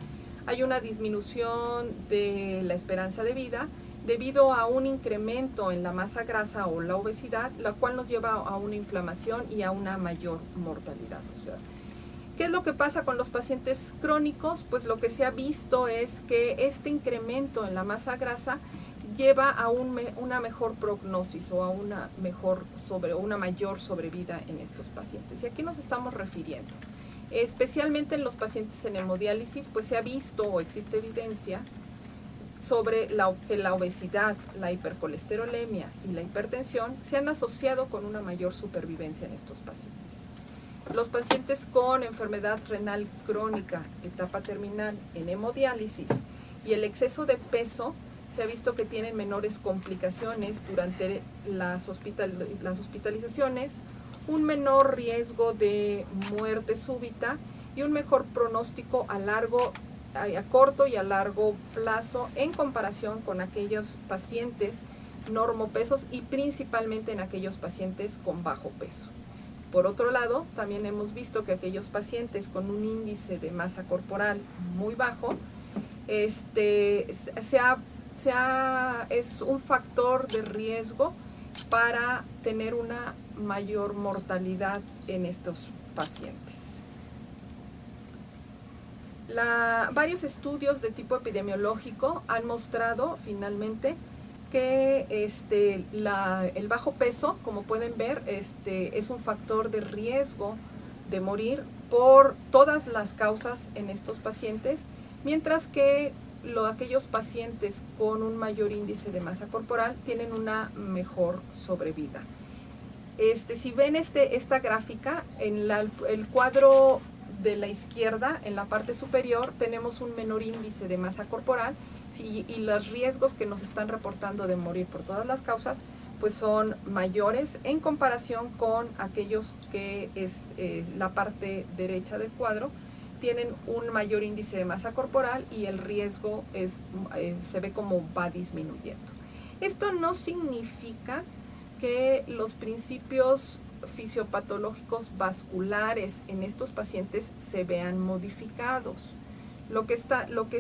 hay una disminución de la esperanza de vida debido a un incremento en la masa grasa o la obesidad, la cual nos lleva a una inflamación y a una mayor mortalidad. O sea, ¿qué es lo que pasa con los pacientes crónicos? Pues lo que se ha visto es que este incremento en la masa grasa lleva a una mejor prognosis o a una mayor sobrevida en estos pacientes. ¿Y a qué nos estamos refiriendo? Especialmente en los pacientes en hemodiálisis, pues se ha visto o existe evidencia sobre que la obesidad, la hipercolesterolemia y la hipertensión se han asociado con una mayor supervivencia en estos pacientes. Los pacientes con enfermedad renal crónica, etapa terminal, en hemodiálisis y el exceso de peso, se ha visto que tienen menores complicaciones durante las hospitalizaciones, un menor riesgo de muerte súbita y un mejor pronóstico a corto y a largo plazo en comparación con aquellos pacientes normopesos y principalmente en aquellos pacientes con bajo peso. Por otro lado, también hemos visto que aquellos pacientes con un índice de masa corporal muy bajo, es un factor de riesgo para tener una mayor mortalidad en estos pacientes. Varios estudios de tipo epidemiológico han mostrado finalmente que el bajo peso, como pueden ver, es un factor de riesgo de morir por todas las causas en estos pacientes, mientras que aquellos pacientes con un mayor índice de masa corporal tienen una mejor sobrevida. Si ven esta gráfica, en el cuadro de la izquierda, en la parte superior, tenemos un menor índice de masa corporal, y los riesgos que nos están reportando de morir por todas las causas, pues son mayores en comparación con aquellos que es la parte derecha del cuadro, tienen un mayor índice de masa corporal y el riesgo se ve como va disminuyendo. Esto no significa que los principios fisiopatológicos vasculares en estos pacientes se vean modificados. Lo que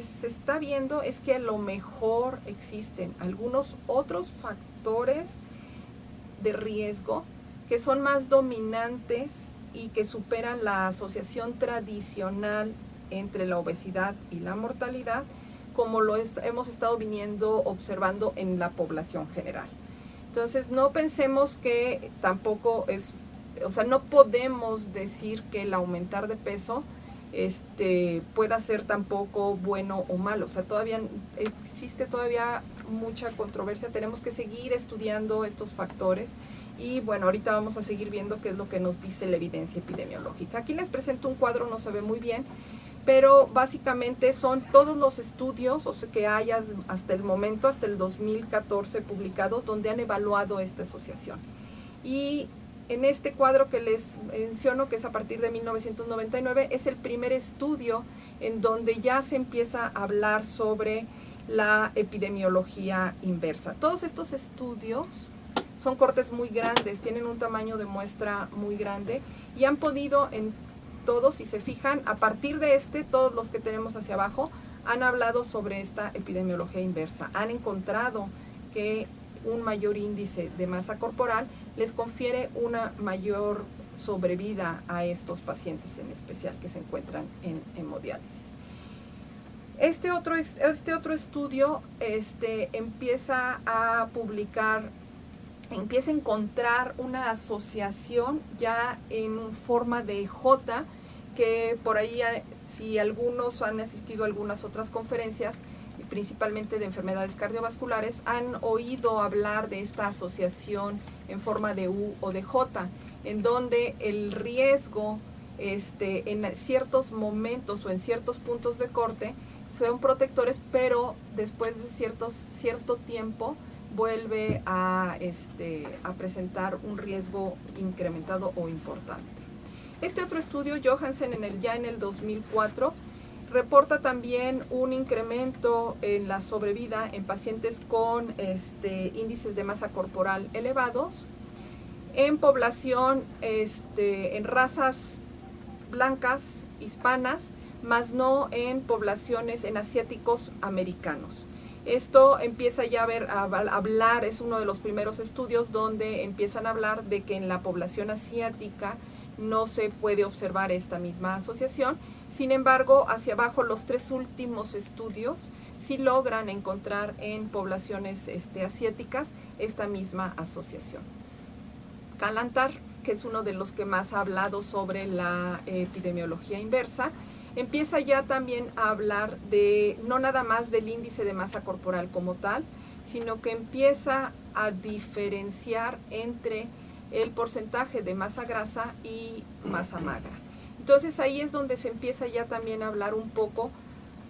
se está viendo es que a lo mejor existen algunos otros factores de riesgo que son más dominantes y que superan la asociación tradicional entre la obesidad y la mortalidad, como hemos estado observando en la población general. Entonces, no pensemos que tampoco no podemos decir que el aumentar de peso pueda ser tampoco bueno o malo. O sea, existe mucha controversia, tenemos que seguir estudiando estos factores y bueno, ahorita vamos a seguir viendo qué es lo que nos dice la evidencia epidemiológica. Aquí les presento un cuadro, no se ve muy bien, pero básicamente son todos los estudios que hay hasta el momento, hasta el 2014 publicados, donde han evaluado esta asociación. Y en este cuadro que les menciono, que es a partir de 1999, es el primer estudio en donde ya se empieza a hablar sobre la epidemiología inversa. Todos estos estudios son cortes muy grandes, tienen un tamaño de muestra muy grande y han podido, en todos, si se fijan, a partir de todos los que tenemos hacia abajo, han hablado sobre esta epidemiología inversa. Han encontrado que un mayor índice de masa corporal les confiere una mayor sobrevida a estos pacientes en especial que se encuentran en hemodiálisis. Este otro estudio empieza a encontrar una asociación ya en forma de J, que por ahí, si algunos han asistido a algunas otras conferencias, principalmente de enfermedades cardiovasculares, han oído hablar de esta asociación en forma de U o de J, en donde el riesgo en ciertos momentos o en ciertos puntos de corte son protectores, pero después de cierto tiempo vuelve a presentar un riesgo incrementado o importante. Este otro estudio, Johansen, ya en el 2004, reporta también un incremento en la sobrevida en pacientes con índices de masa corporal elevados, en población, en razas blancas, hispanas, más no en poblaciones, en asiáticos americanos. Esto empieza ya a hablar, es uno de los primeros estudios donde empiezan a hablar de que en la población asiática no se puede observar esta misma asociación. Sin embargo, hacia abajo, los 3 últimos estudios sí logran encontrar en poblaciones asiáticas esta misma asociación. Kalantar, que es uno de los que más ha hablado sobre la epidemiología inversa, empieza ya también a hablar no nada más del índice de masa corporal como tal, sino que empieza a diferenciar entre el porcentaje de masa grasa y masa magra. Entonces ahí es donde se empieza ya también a hablar un poco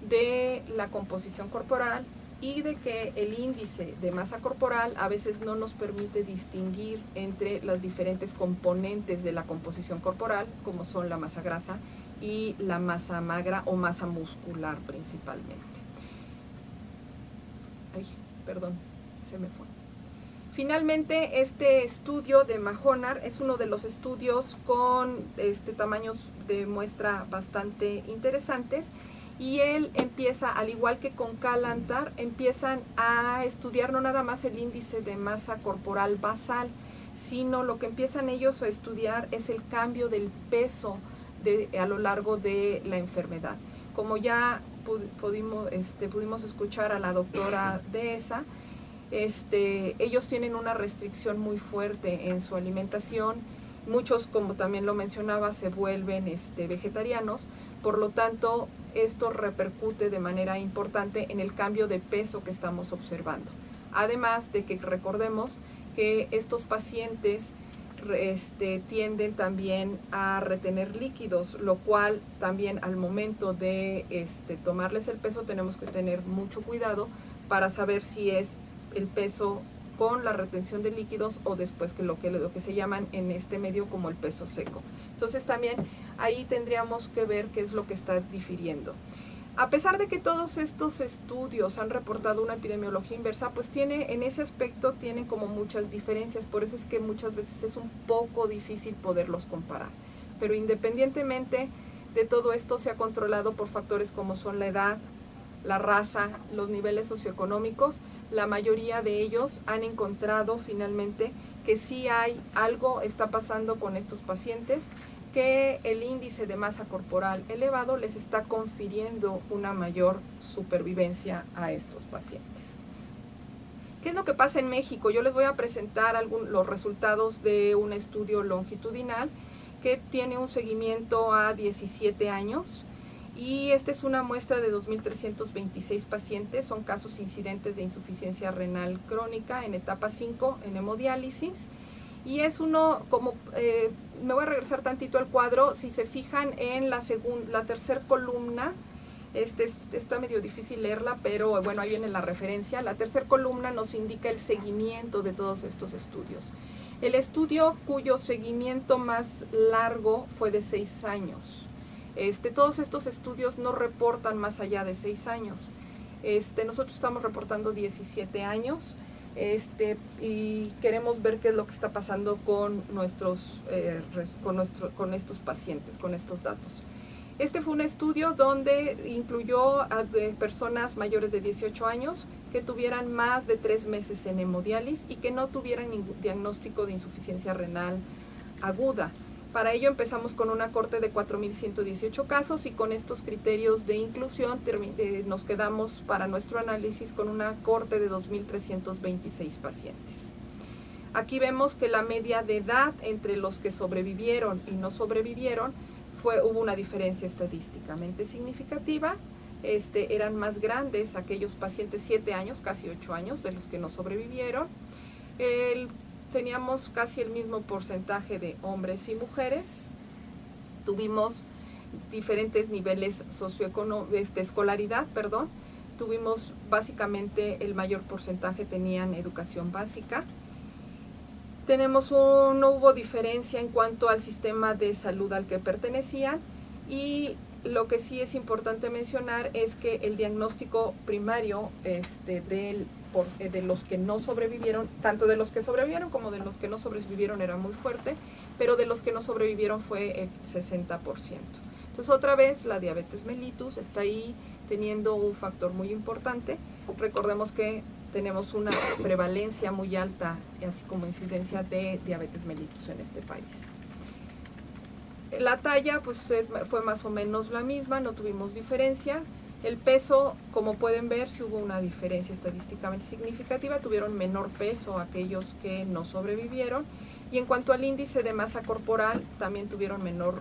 de la composición corporal y de que el índice de masa corporal a veces no nos permite distinguir entre las diferentes componentes de la composición corporal, como son la masa grasa y la masa magra o masa muscular principalmente. Ay, perdón, se me fue. Finalmente, este estudio de Mahonar es uno de los estudios con tamaños de muestra bastante interesantes, y él empieza, al igual que con Kalantar, empiezan a estudiar no nada más el índice de masa corporal basal, sino lo que empiezan ellos a estudiar es el cambio del peso a lo largo de la enfermedad. Como ya pudimos escuchar a la doctora Dehesa, ellos tienen una restricción muy fuerte en su alimentación. Muchos, como también lo mencionaba, se vuelven vegetarianos. Por lo tanto, esto repercute de manera importante en el cambio de peso que estamos observando. Además de que recordemos que estos pacientes tienden también a retener líquidos, lo cual también al momento de tomarles el peso tenemos que tener mucho cuidado para saber si es el peso con la retención de líquidos o después que lo que se llaman en este medio como el peso seco. Entonces también ahí tendríamos que ver qué es lo que está difiriendo. A pesar de que todos estos estudios han reportado una epidemiología inversa, pues en ese aspecto tienen como muchas diferencias, por eso es que muchas veces es un poco difícil poderlos comparar. Pero independientemente de todo esto, se ha controlado por factores como son la edad, la raza, los niveles socioeconómicos. La mayoría de ellos han encontrado finalmente que sí hay algo está pasando con estos pacientes, que el índice de masa corporal elevado les está confiriendo una mayor supervivencia a estos pacientes. ¿Qué es lo que pasa en México? Yo les voy a presentar los resultados de un estudio longitudinal que tiene un seguimiento a 17 años. Y esta es una muestra de 2.326 pacientes, son casos incidentes de insuficiencia renal crónica en etapa 5 en hemodiálisis. Y es me voy a regresar tantito al cuadro, si se fijan en la tercera columna, está medio difícil leerla, pero bueno, ahí viene la referencia. La tercera columna nos indica el seguimiento de todos estos estudios. El estudio cuyo seguimiento más largo fue de 6 años. Todos estos estudios no reportan más allá de 6 años. Nosotros estamos reportando 17 años y queremos ver qué es lo que está pasando con con estos pacientes, con estos datos. Fue un estudio donde incluyó a personas mayores de 18 años que tuvieran más de 3 meses en hemodiálisis y que no tuvieran ningún diagnóstico de insuficiencia renal aguda. Para ello empezamos con una corte de 4.118 casos y con estos criterios de inclusión nos quedamos para nuestro análisis con una corte de 2.326 pacientes. Aquí vemos que la media de edad entre los que sobrevivieron y no sobrevivieron hubo una diferencia estadísticamente significativa. Eran más grandes aquellos pacientes 7 años, casi 8 años, de los que no sobrevivieron. Teníamos casi el mismo porcentaje de hombres y mujeres. Tuvimos diferentes niveles de escolaridad, Tuvimos básicamente el mayor porcentaje tenían educación básica. No hubo diferencia en cuanto al sistema de salud al que pertenecían, y lo que sí es importante mencionar es que el diagnóstico primario de los que no sobrevivieron, tanto de los que sobrevivieron como de los que no sobrevivieron, era muy fuerte, pero de los que no sobrevivieron fue el 60%. Entonces otra vez la diabetes mellitus está ahí teniendo un factor muy importante. Recordemos que tenemos una prevalencia muy alta, así como incidencia de diabetes mellitus en este país. La talla fue más o menos la misma, no tuvimos diferencia. El peso, como pueden ver, sí hubo una diferencia estadísticamente significativa, tuvieron menor peso aquellos que no sobrevivieron. Y en cuanto al índice de masa corporal, también tuvieron menor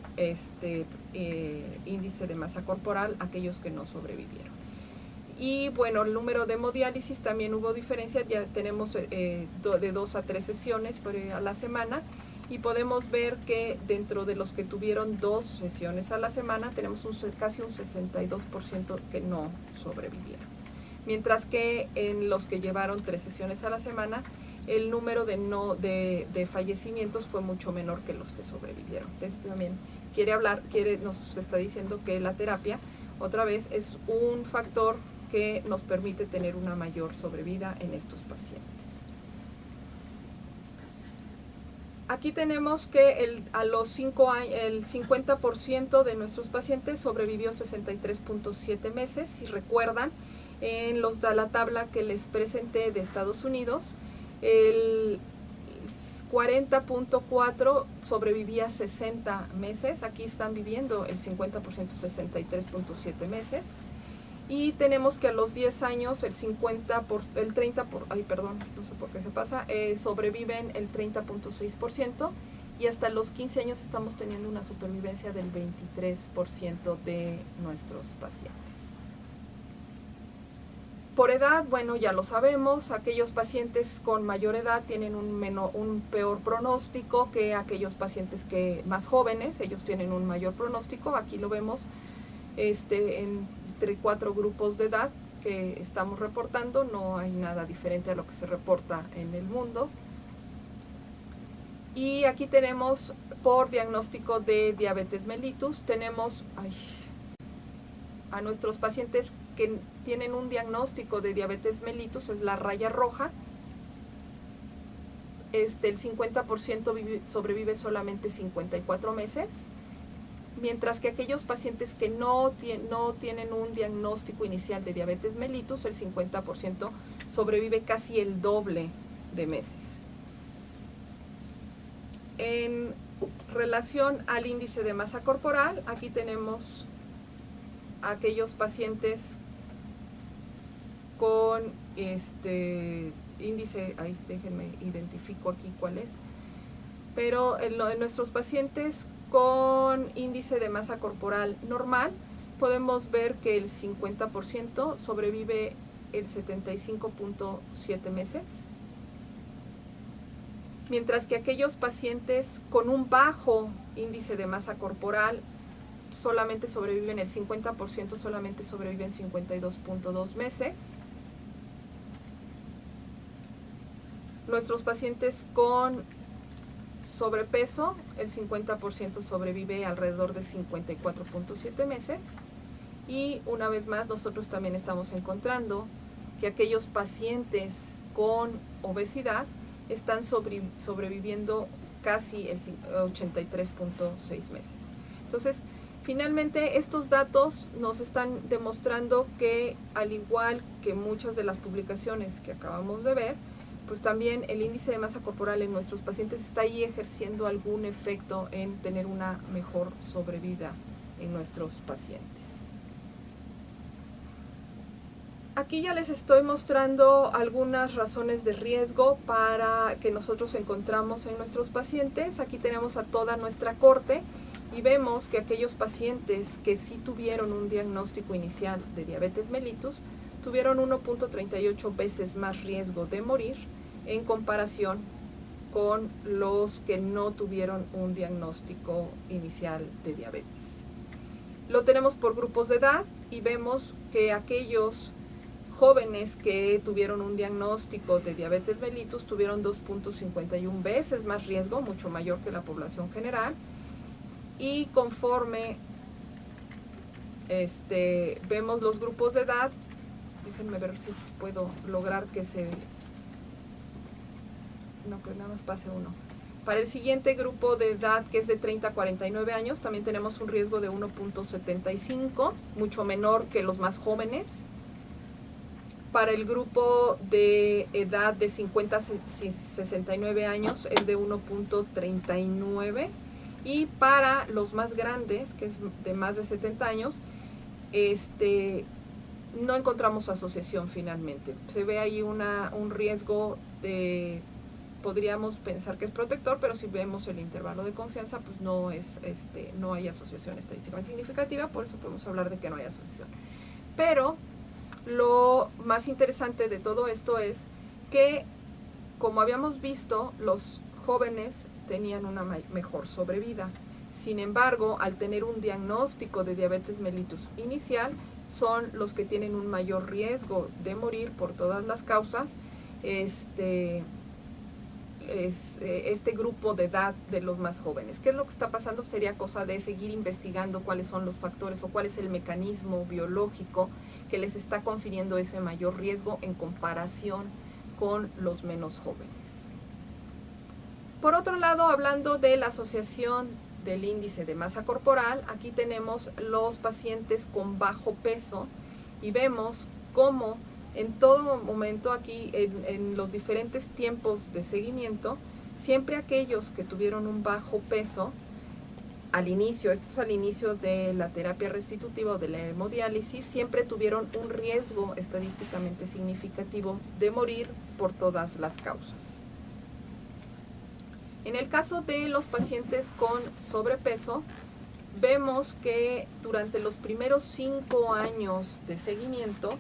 índice de masa corporal aquellos que no sobrevivieron. Y bueno, el número de hemodiálisis también hubo diferencia, ya tenemos de 2 a 3 sesiones a la semana, y podemos ver que dentro de los que tuvieron 2 sesiones a la semana tenemos casi un 62% que no sobrevivieron. Mientras que en los que llevaron 3 sesiones a la semana, el número de fallecimientos fue mucho menor que los que sobrevivieron. Entonces también nos está diciendo que la terapia, otra vez, es un factor que nos permite tener una mayor sobrevida en estos pacientes. Aquí tenemos que a los 5 años, el 50% de nuestros pacientes sobrevivió 63.7 meses. Si recuerdan, en la tabla que les presenté de Estados Unidos, el 40.4 sobrevivía 60 meses. Aquí están viviendo el 50%, 63.7 meses. Y tenemos que a los 10 años sobreviven el 30.6%, y hasta los 15 años estamos teniendo una supervivencia del 23% de nuestros pacientes. Por edad, bueno, ya lo sabemos, aquellos pacientes con mayor edad tienen un peor pronóstico que aquellos pacientes más jóvenes. Ellos tienen un mayor pronóstico. Aquí lo vemos entre 4 grupos de edad que estamos reportando. No hay nada diferente a lo que se reporta en el mundo. Y aquí tenemos por diagnóstico de diabetes mellitus, tenemos a nuestros pacientes que tienen un diagnóstico de diabetes mellitus, es la raya roja. El 50% sobrevive solamente 54 meses. Mientras que aquellos pacientes que no tienen un diagnóstico inicial de diabetes mellitus, el 50% sobrevive casi el doble de meses. En relación al índice de masa corporal, aquí tenemos a aquellos pacientes con índice, déjenme identifico aquí cuál es, pero en nuestros pacientes con índice de masa corporal normal, podemos ver que el 50% sobrevive el 75.7 meses, mientras que aquellos pacientes con un bajo índice de masa corporal solamente sobreviven el 50%, solamente sobreviven 52.2 meses. Nuestros pacientes con sobrepeso, el 50% sobrevive alrededor de 54.7 meses. Y una vez más, nosotros también estamos encontrando que aquellos pacientes con obesidad están sobreviviendo casi el 83.6 meses. Entonces, finalmente, estos datos nos están demostrando que, al igual que muchas de las publicaciones que acabamos de ver, pues también el índice de masa corporal en nuestros pacientes está ahí ejerciendo algún efecto en tener una mejor sobrevida en nuestros pacientes. Aquí ya les estoy mostrando algunas razones de riesgo para que nosotros encontramos en nuestros pacientes. Aquí tenemos a toda nuestra corte y vemos que aquellos pacientes que sí tuvieron un diagnóstico inicial de diabetes mellitus tuvieron 1.38 veces más riesgo de morir en comparación con los que no tuvieron un diagnóstico inicial de diabetes. Lo tenemos por grupos de edad y vemos que aquellos jóvenes que tuvieron un diagnóstico de diabetes mellitus tuvieron 2.51 veces más riesgo, mucho mayor que la población general. Y conforme vemos los grupos de edad, déjenme ver si puedo lograr que nada más pase uno. Para el siguiente grupo de edad, que es de 30 a 49 años, también tenemos un riesgo de 1.75, mucho menor que los más jóvenes. Para el grupo de edad de 50 a 69 años es de 1.39. Y para los más grandes, que es de más de 70 años, no encontramos asociación finalmente. Se ve ahí un riesgo podríamos pensar que es protector, pero si vemos el intervalo de confianza, pues no hay asociación estadísticamente significativa, por eso podemos hablar de que no hay asociación. Pero lo más interesante de todo esto es que, como habíamos visto, los jóvenes tenían una mejor sobrevida. Sin embargo, al tener un diagnóstico de diabetes mellitus inicial, son los que tienen un mayor riesgo de morir por todas las causas, este grupo de edad de los más jóvenes. ¿Qué es lo que está pasando? Sería cosa de seguir investigando cuáles son los factores o cuál es el mecanismo biológico que les está confiriendo ese mayor riesgo en comparación con los menos jóvenes. Por otro lado, hablando de la asociación del índice de masa corporal, aquí tenemos los pacientes con bajo peso y vemos cómo en todo momento aquí, en los diferentes tiempos de seguimiento, siempre aquellos que tuvieron un bajo peso, al inicio, esto es al inicio de la terapia restitutiva o de la hemodiálisis, siempre tuvieron un riesgo estadísticamente significativo de morir por todas las causas. En el caso de los pacientes con sobrepeso, vemos que durante los primeros 5 años de seguimiento,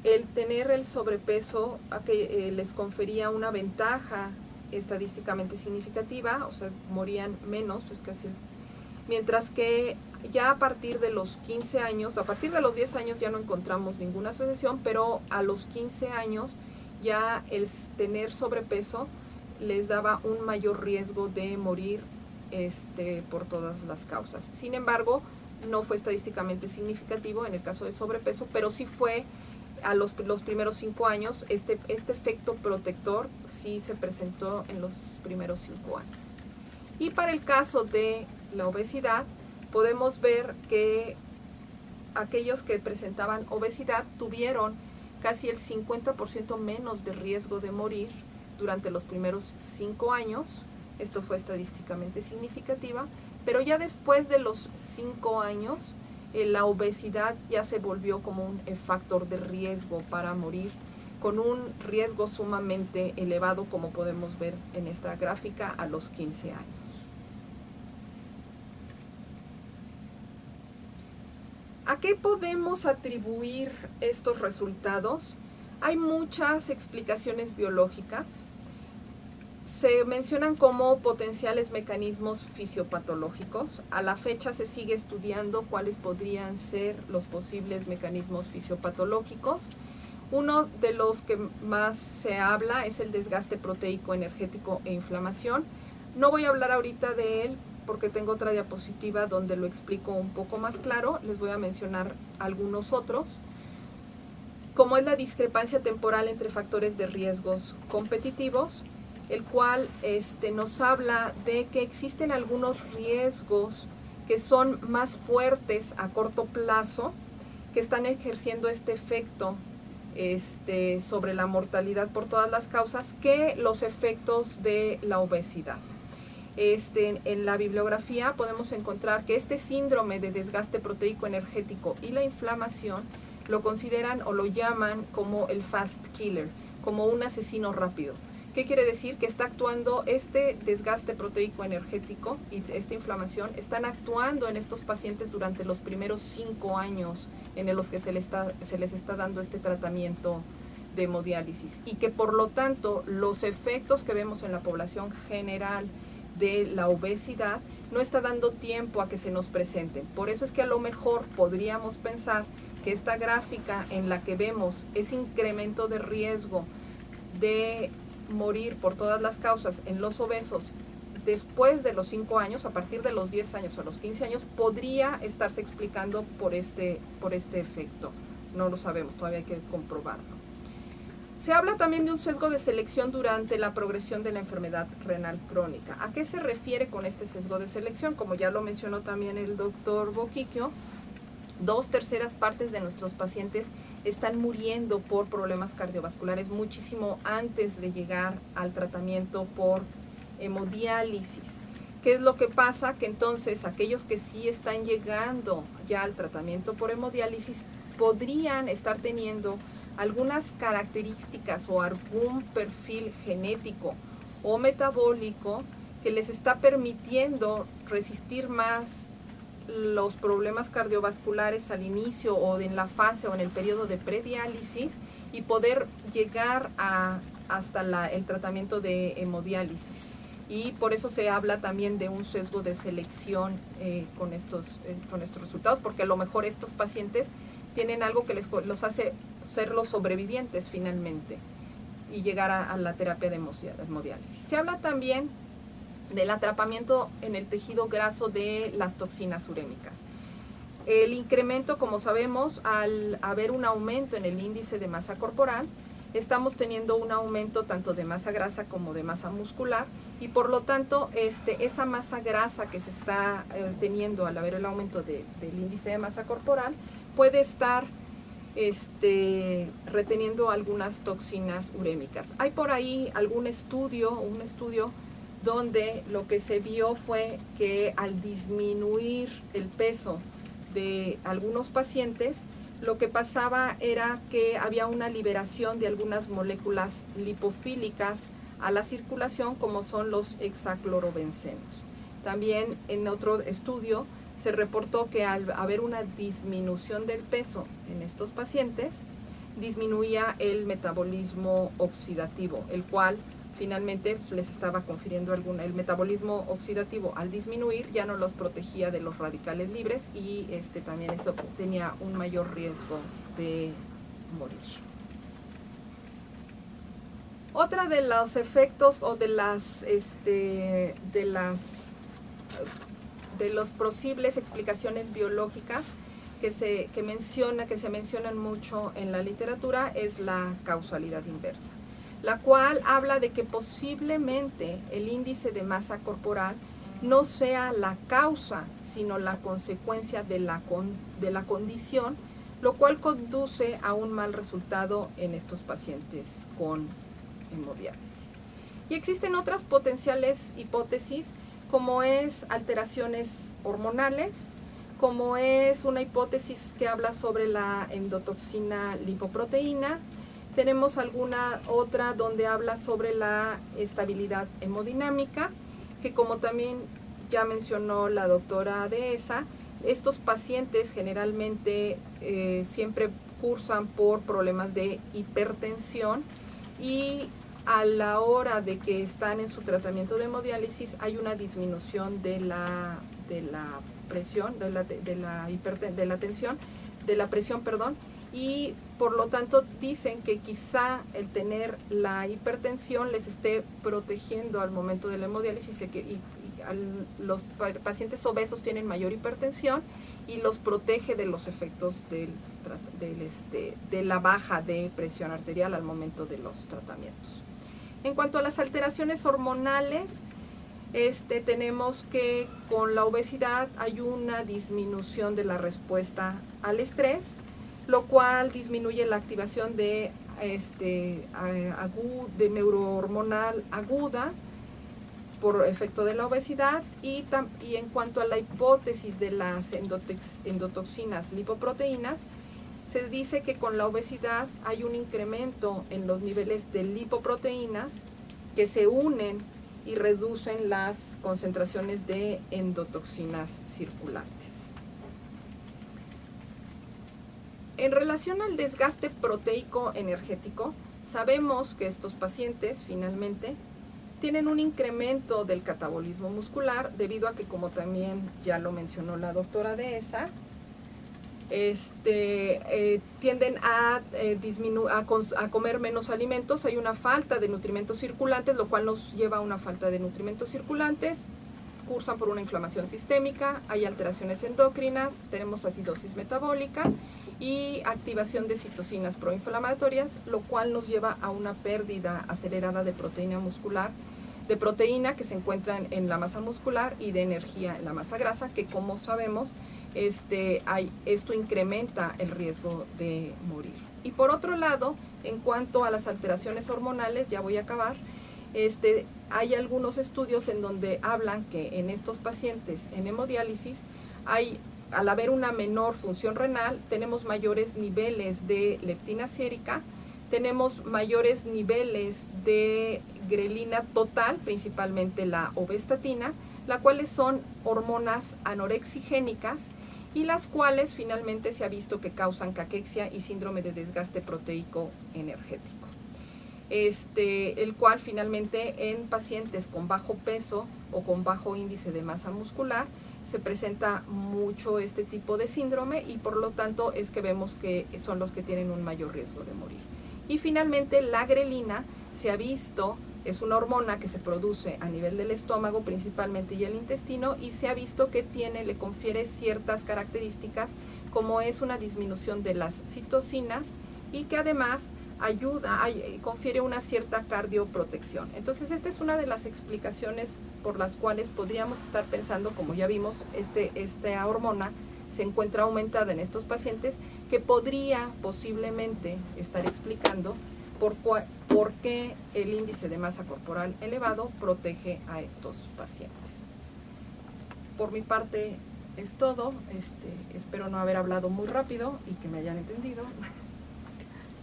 el tener el sobrepeso les confería una ventaja estadísticamente significativa, o sea, morían menos, es casi, mientras que ya a partir de los 15 años, a partir de los 10 años ya no encontramos ninguna asociación, pero a los 15 años ya el tener sobrepeso les daba un mayor riesgo de morir por todas las causas. Sin embargo, no fue estadísticamente significativo en el caso del sobrepeso, pero sí fue a los primeros 5 años, este efecto protector sí se presentó en los primeros 5 años. Y para el caso de la obesidad, podemos ver que aquellos que presentaban obesidad tuvieron casi el 50% menos de riesgo de morir durante los primeros 5 años. Esto fue estadísticamente significativa, pero ya después de los 5 años, la obesidad ya se volvió como un factor de riesgo para morir, con un riesgo sumamente elevado, como podemos ver en esta gráfica, a los 15 años. ¿A qué podemos atribuir estos resultados? Hay muchas explicaciones biológicas. Se mencionan como potenciales mecanismos fisiopatológicos. A la fecha se sigue estudiando cuáles podrían ser los posibles mecanismos fisiopatológicos. Uno de los que más se habla es el desgaste proteico energético e inflamación. No voy a hablar ahorita de él porque tengo otra diapositiva donde lo explico un poco más claro. Les voy a mencionar algunos otros, como es la discrepancia temporal entre factores de riesgos competitivos, el cual nos habla de que existen algunos riesgos que son más fuertes a corto plazo, que están ejerciendo este efecto sobre la mortalidad por todas las causas, que los efectos de la obesidad. En la bibliografía podemos encontrar que este síndrome de desgaste proteico energético y la inflamación lo consideran o lo llaman como el fast killer, como un asesino rápido. ¿Qué quiere decir? Que está actuando este desgaste proteico energético y esta inflamación, están actuando en estos pacientes durante los primeros 5 años en los que se les está dando este tratamiento de hemodiálisis, y que por lo tanto los efectos que vemos en la población general de la obesidad no está dando tiempo a que se nos presenten. Por eso es que a lo mejor podríamos pensar que esta gráfica en la que vemos ese incremento de riesgo de morir por todas las causas en los obesos después de los 5 años, a partir de los 10 años o los 15 años, podría estarse explicando por este efecto. No lo sabemos, todavía hay que comprobarlo. Se habla también de un sesgo de selección durante la progresión de la enfermedad renal crónica. ¿A qué se refiere con este sesgo de selección? Como ya lo mencionó también el doctor Boquiquio, 2/3 partes de nuestros pacientes están muriendo por problemas cardiovasculares muchísimo antes de llegar al tratamiento por hemodiálisis. ¿Qué es lo que pasa? Que entonces aquellos que sí están llegando ya al tratamiento por hemodiálisis podrían estar teniendo algunas características o algún perfil genético o metabólico que les está permitiendo resistir más los problemas cardiovasculares al inicio o en la fase o en el periodo de prediálisis y poder llegar hasta el tratamiento de hemodiálisis. Y por eso se habla también de un sesgo de selección con estos resultados, porque a lo mejor estos pacientes tienen algo que los hace ser los sobrevivientes finalmente y llegar a la terapia de hemodiálisis. Se habla también del atrapamiento en el tejido graso de las toxinas urémicas. El incremento, como sabemos, al haber un aumento en el índice de masa corporal, estamos teniendo un aumento tanto de masa grasa como de masa muscular, y por lo tanto esa masa grasa que se está teniendo al haber el aumento del índice de masa corporal puede estar reteniendo algunas toxinas urémicas. Hay por ahí un estudio donde lo que se vio fue que al disminuir el peso de algunos pacientes, lo que pasaba era que había una liberación de algunas moléculas lipofílicas a la circulación, como son los hexaclorobencenos. También en otro estudio se reportó que al haber una disminución del peso en estos pacientes, disminuía el metabolismo oxidativo, el cual finalmente les estaba confiriendo el metabolismo oxidativo al disminuir ya no los protegía de los radicales libres y también eso tenía un mayor riesgo de morir. Otra de los efectos o de los posibles explicaciones biológicas que se mencionan mucho en la literatura es la causalidad inversa, la cual habla de que posiblemente el índice de masa corporal no sea la causa, sino la consecuencia de la condición, lo cual conduce a un mal resultado en estos pacientes con hemodiálisis. Y existen otras potenciales hipótesis, como es alteraciones hormonales, como es una hipótesis que habla sobre la endotoxina lipoproteína. Tenemos alguna otra donde habla sobre la estabilidad hemodinámica, que como también ya mencionó la doctora Dehesa, estos pacientes generalmente siempre cursan por problemas de hipertensión y a la hora de que están en su tratamiento de hemodiálisis hay una disminución de la presión, de la presión, y por lo tanto dicen que quizá el tener la hipertensión les esté protegiendo al momento de la hemodiálisis y los pacientes obesos tienen mayor hipertensión y los protege de los efectos de la baja de presión arterial al momento de los tratamientos. En cuanto a las alteraciones hormonales, tenemos que con la obesidad hay una disminución de la respuesta al estrés, lo cual disminuye la activación de neurohormonal aguda por efecto de la obesidad y en cuanto a la hipótesis de las endotoxinas lipoproteínas, se dice que con la obesidad hay un incremento en los niveles de lipoproteínas que se unen y reducen las concentraciones de endotoxinas circulantes. En relación al desgaste proteico energético, sabemos que estos pacientes finalmente tienen un incremento del catabolismo muscular debido a que, como también ya lo mencionó la doctora Dehesa, tienden a comer menos alimentos, hay una falta de nutrimentos circulantes, lo cual nos lleva a una falta de nutrimentos circulantes, cursan por una inflamación sistémica, hay alteraciones endocrinas, tenemos acidosis metabólica y activación de citocinas proinflamatorias, lo cual nos lleva a una pérdida acelerada de proteína muscular, de proteína que se encuentra en la masa muscular y de energía en la masa grasa, que como sabemos, esto incrementa el riesgo de morir. Y por otro lado, en cuanto a las alteraciones hormonales, ya voy a acabar, hay algunos estudios en donde hablan que en estos pacientes en hemodiálisis al haber una menor función renal, tenemos mayores niveles de leptina sérica, tenemos mayores niveles de grelina total, principalmente la obestatina, las cuales son hormonas anorexigénicas y las cuales finalmente se ha visto que causan caquexia y síndrome de desgaste proteico energético. El cual finalmente en pacientes con bajo peso o con bajo índice de masa muscular se presenta mucho este tipo de síndrome y por lo tanto es que vemos que son los que tienen un mayor riesgo de morir. Y finalmente la grelina se ha visto, es una hormona que se produce a nivel del estómago principalmente y el intestino y se ha visto que le confiere ciertas características como es una disminución de las citocinas y que además confiere una cierta cardioprotección. Entonces, esta es una de las explicaciones por las cuales podríamos estar pensando, como ya vimos, esta hormona se encuentra aumentada en estos pacientes, que podría posiblemente estar explicando por qué el índice de masa corporal elevado protege a estos pacientes. Por mi parte es todo. Espero no haber hablado muy rápido y que me hayan entendido.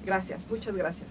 Gracias, muchas gracias.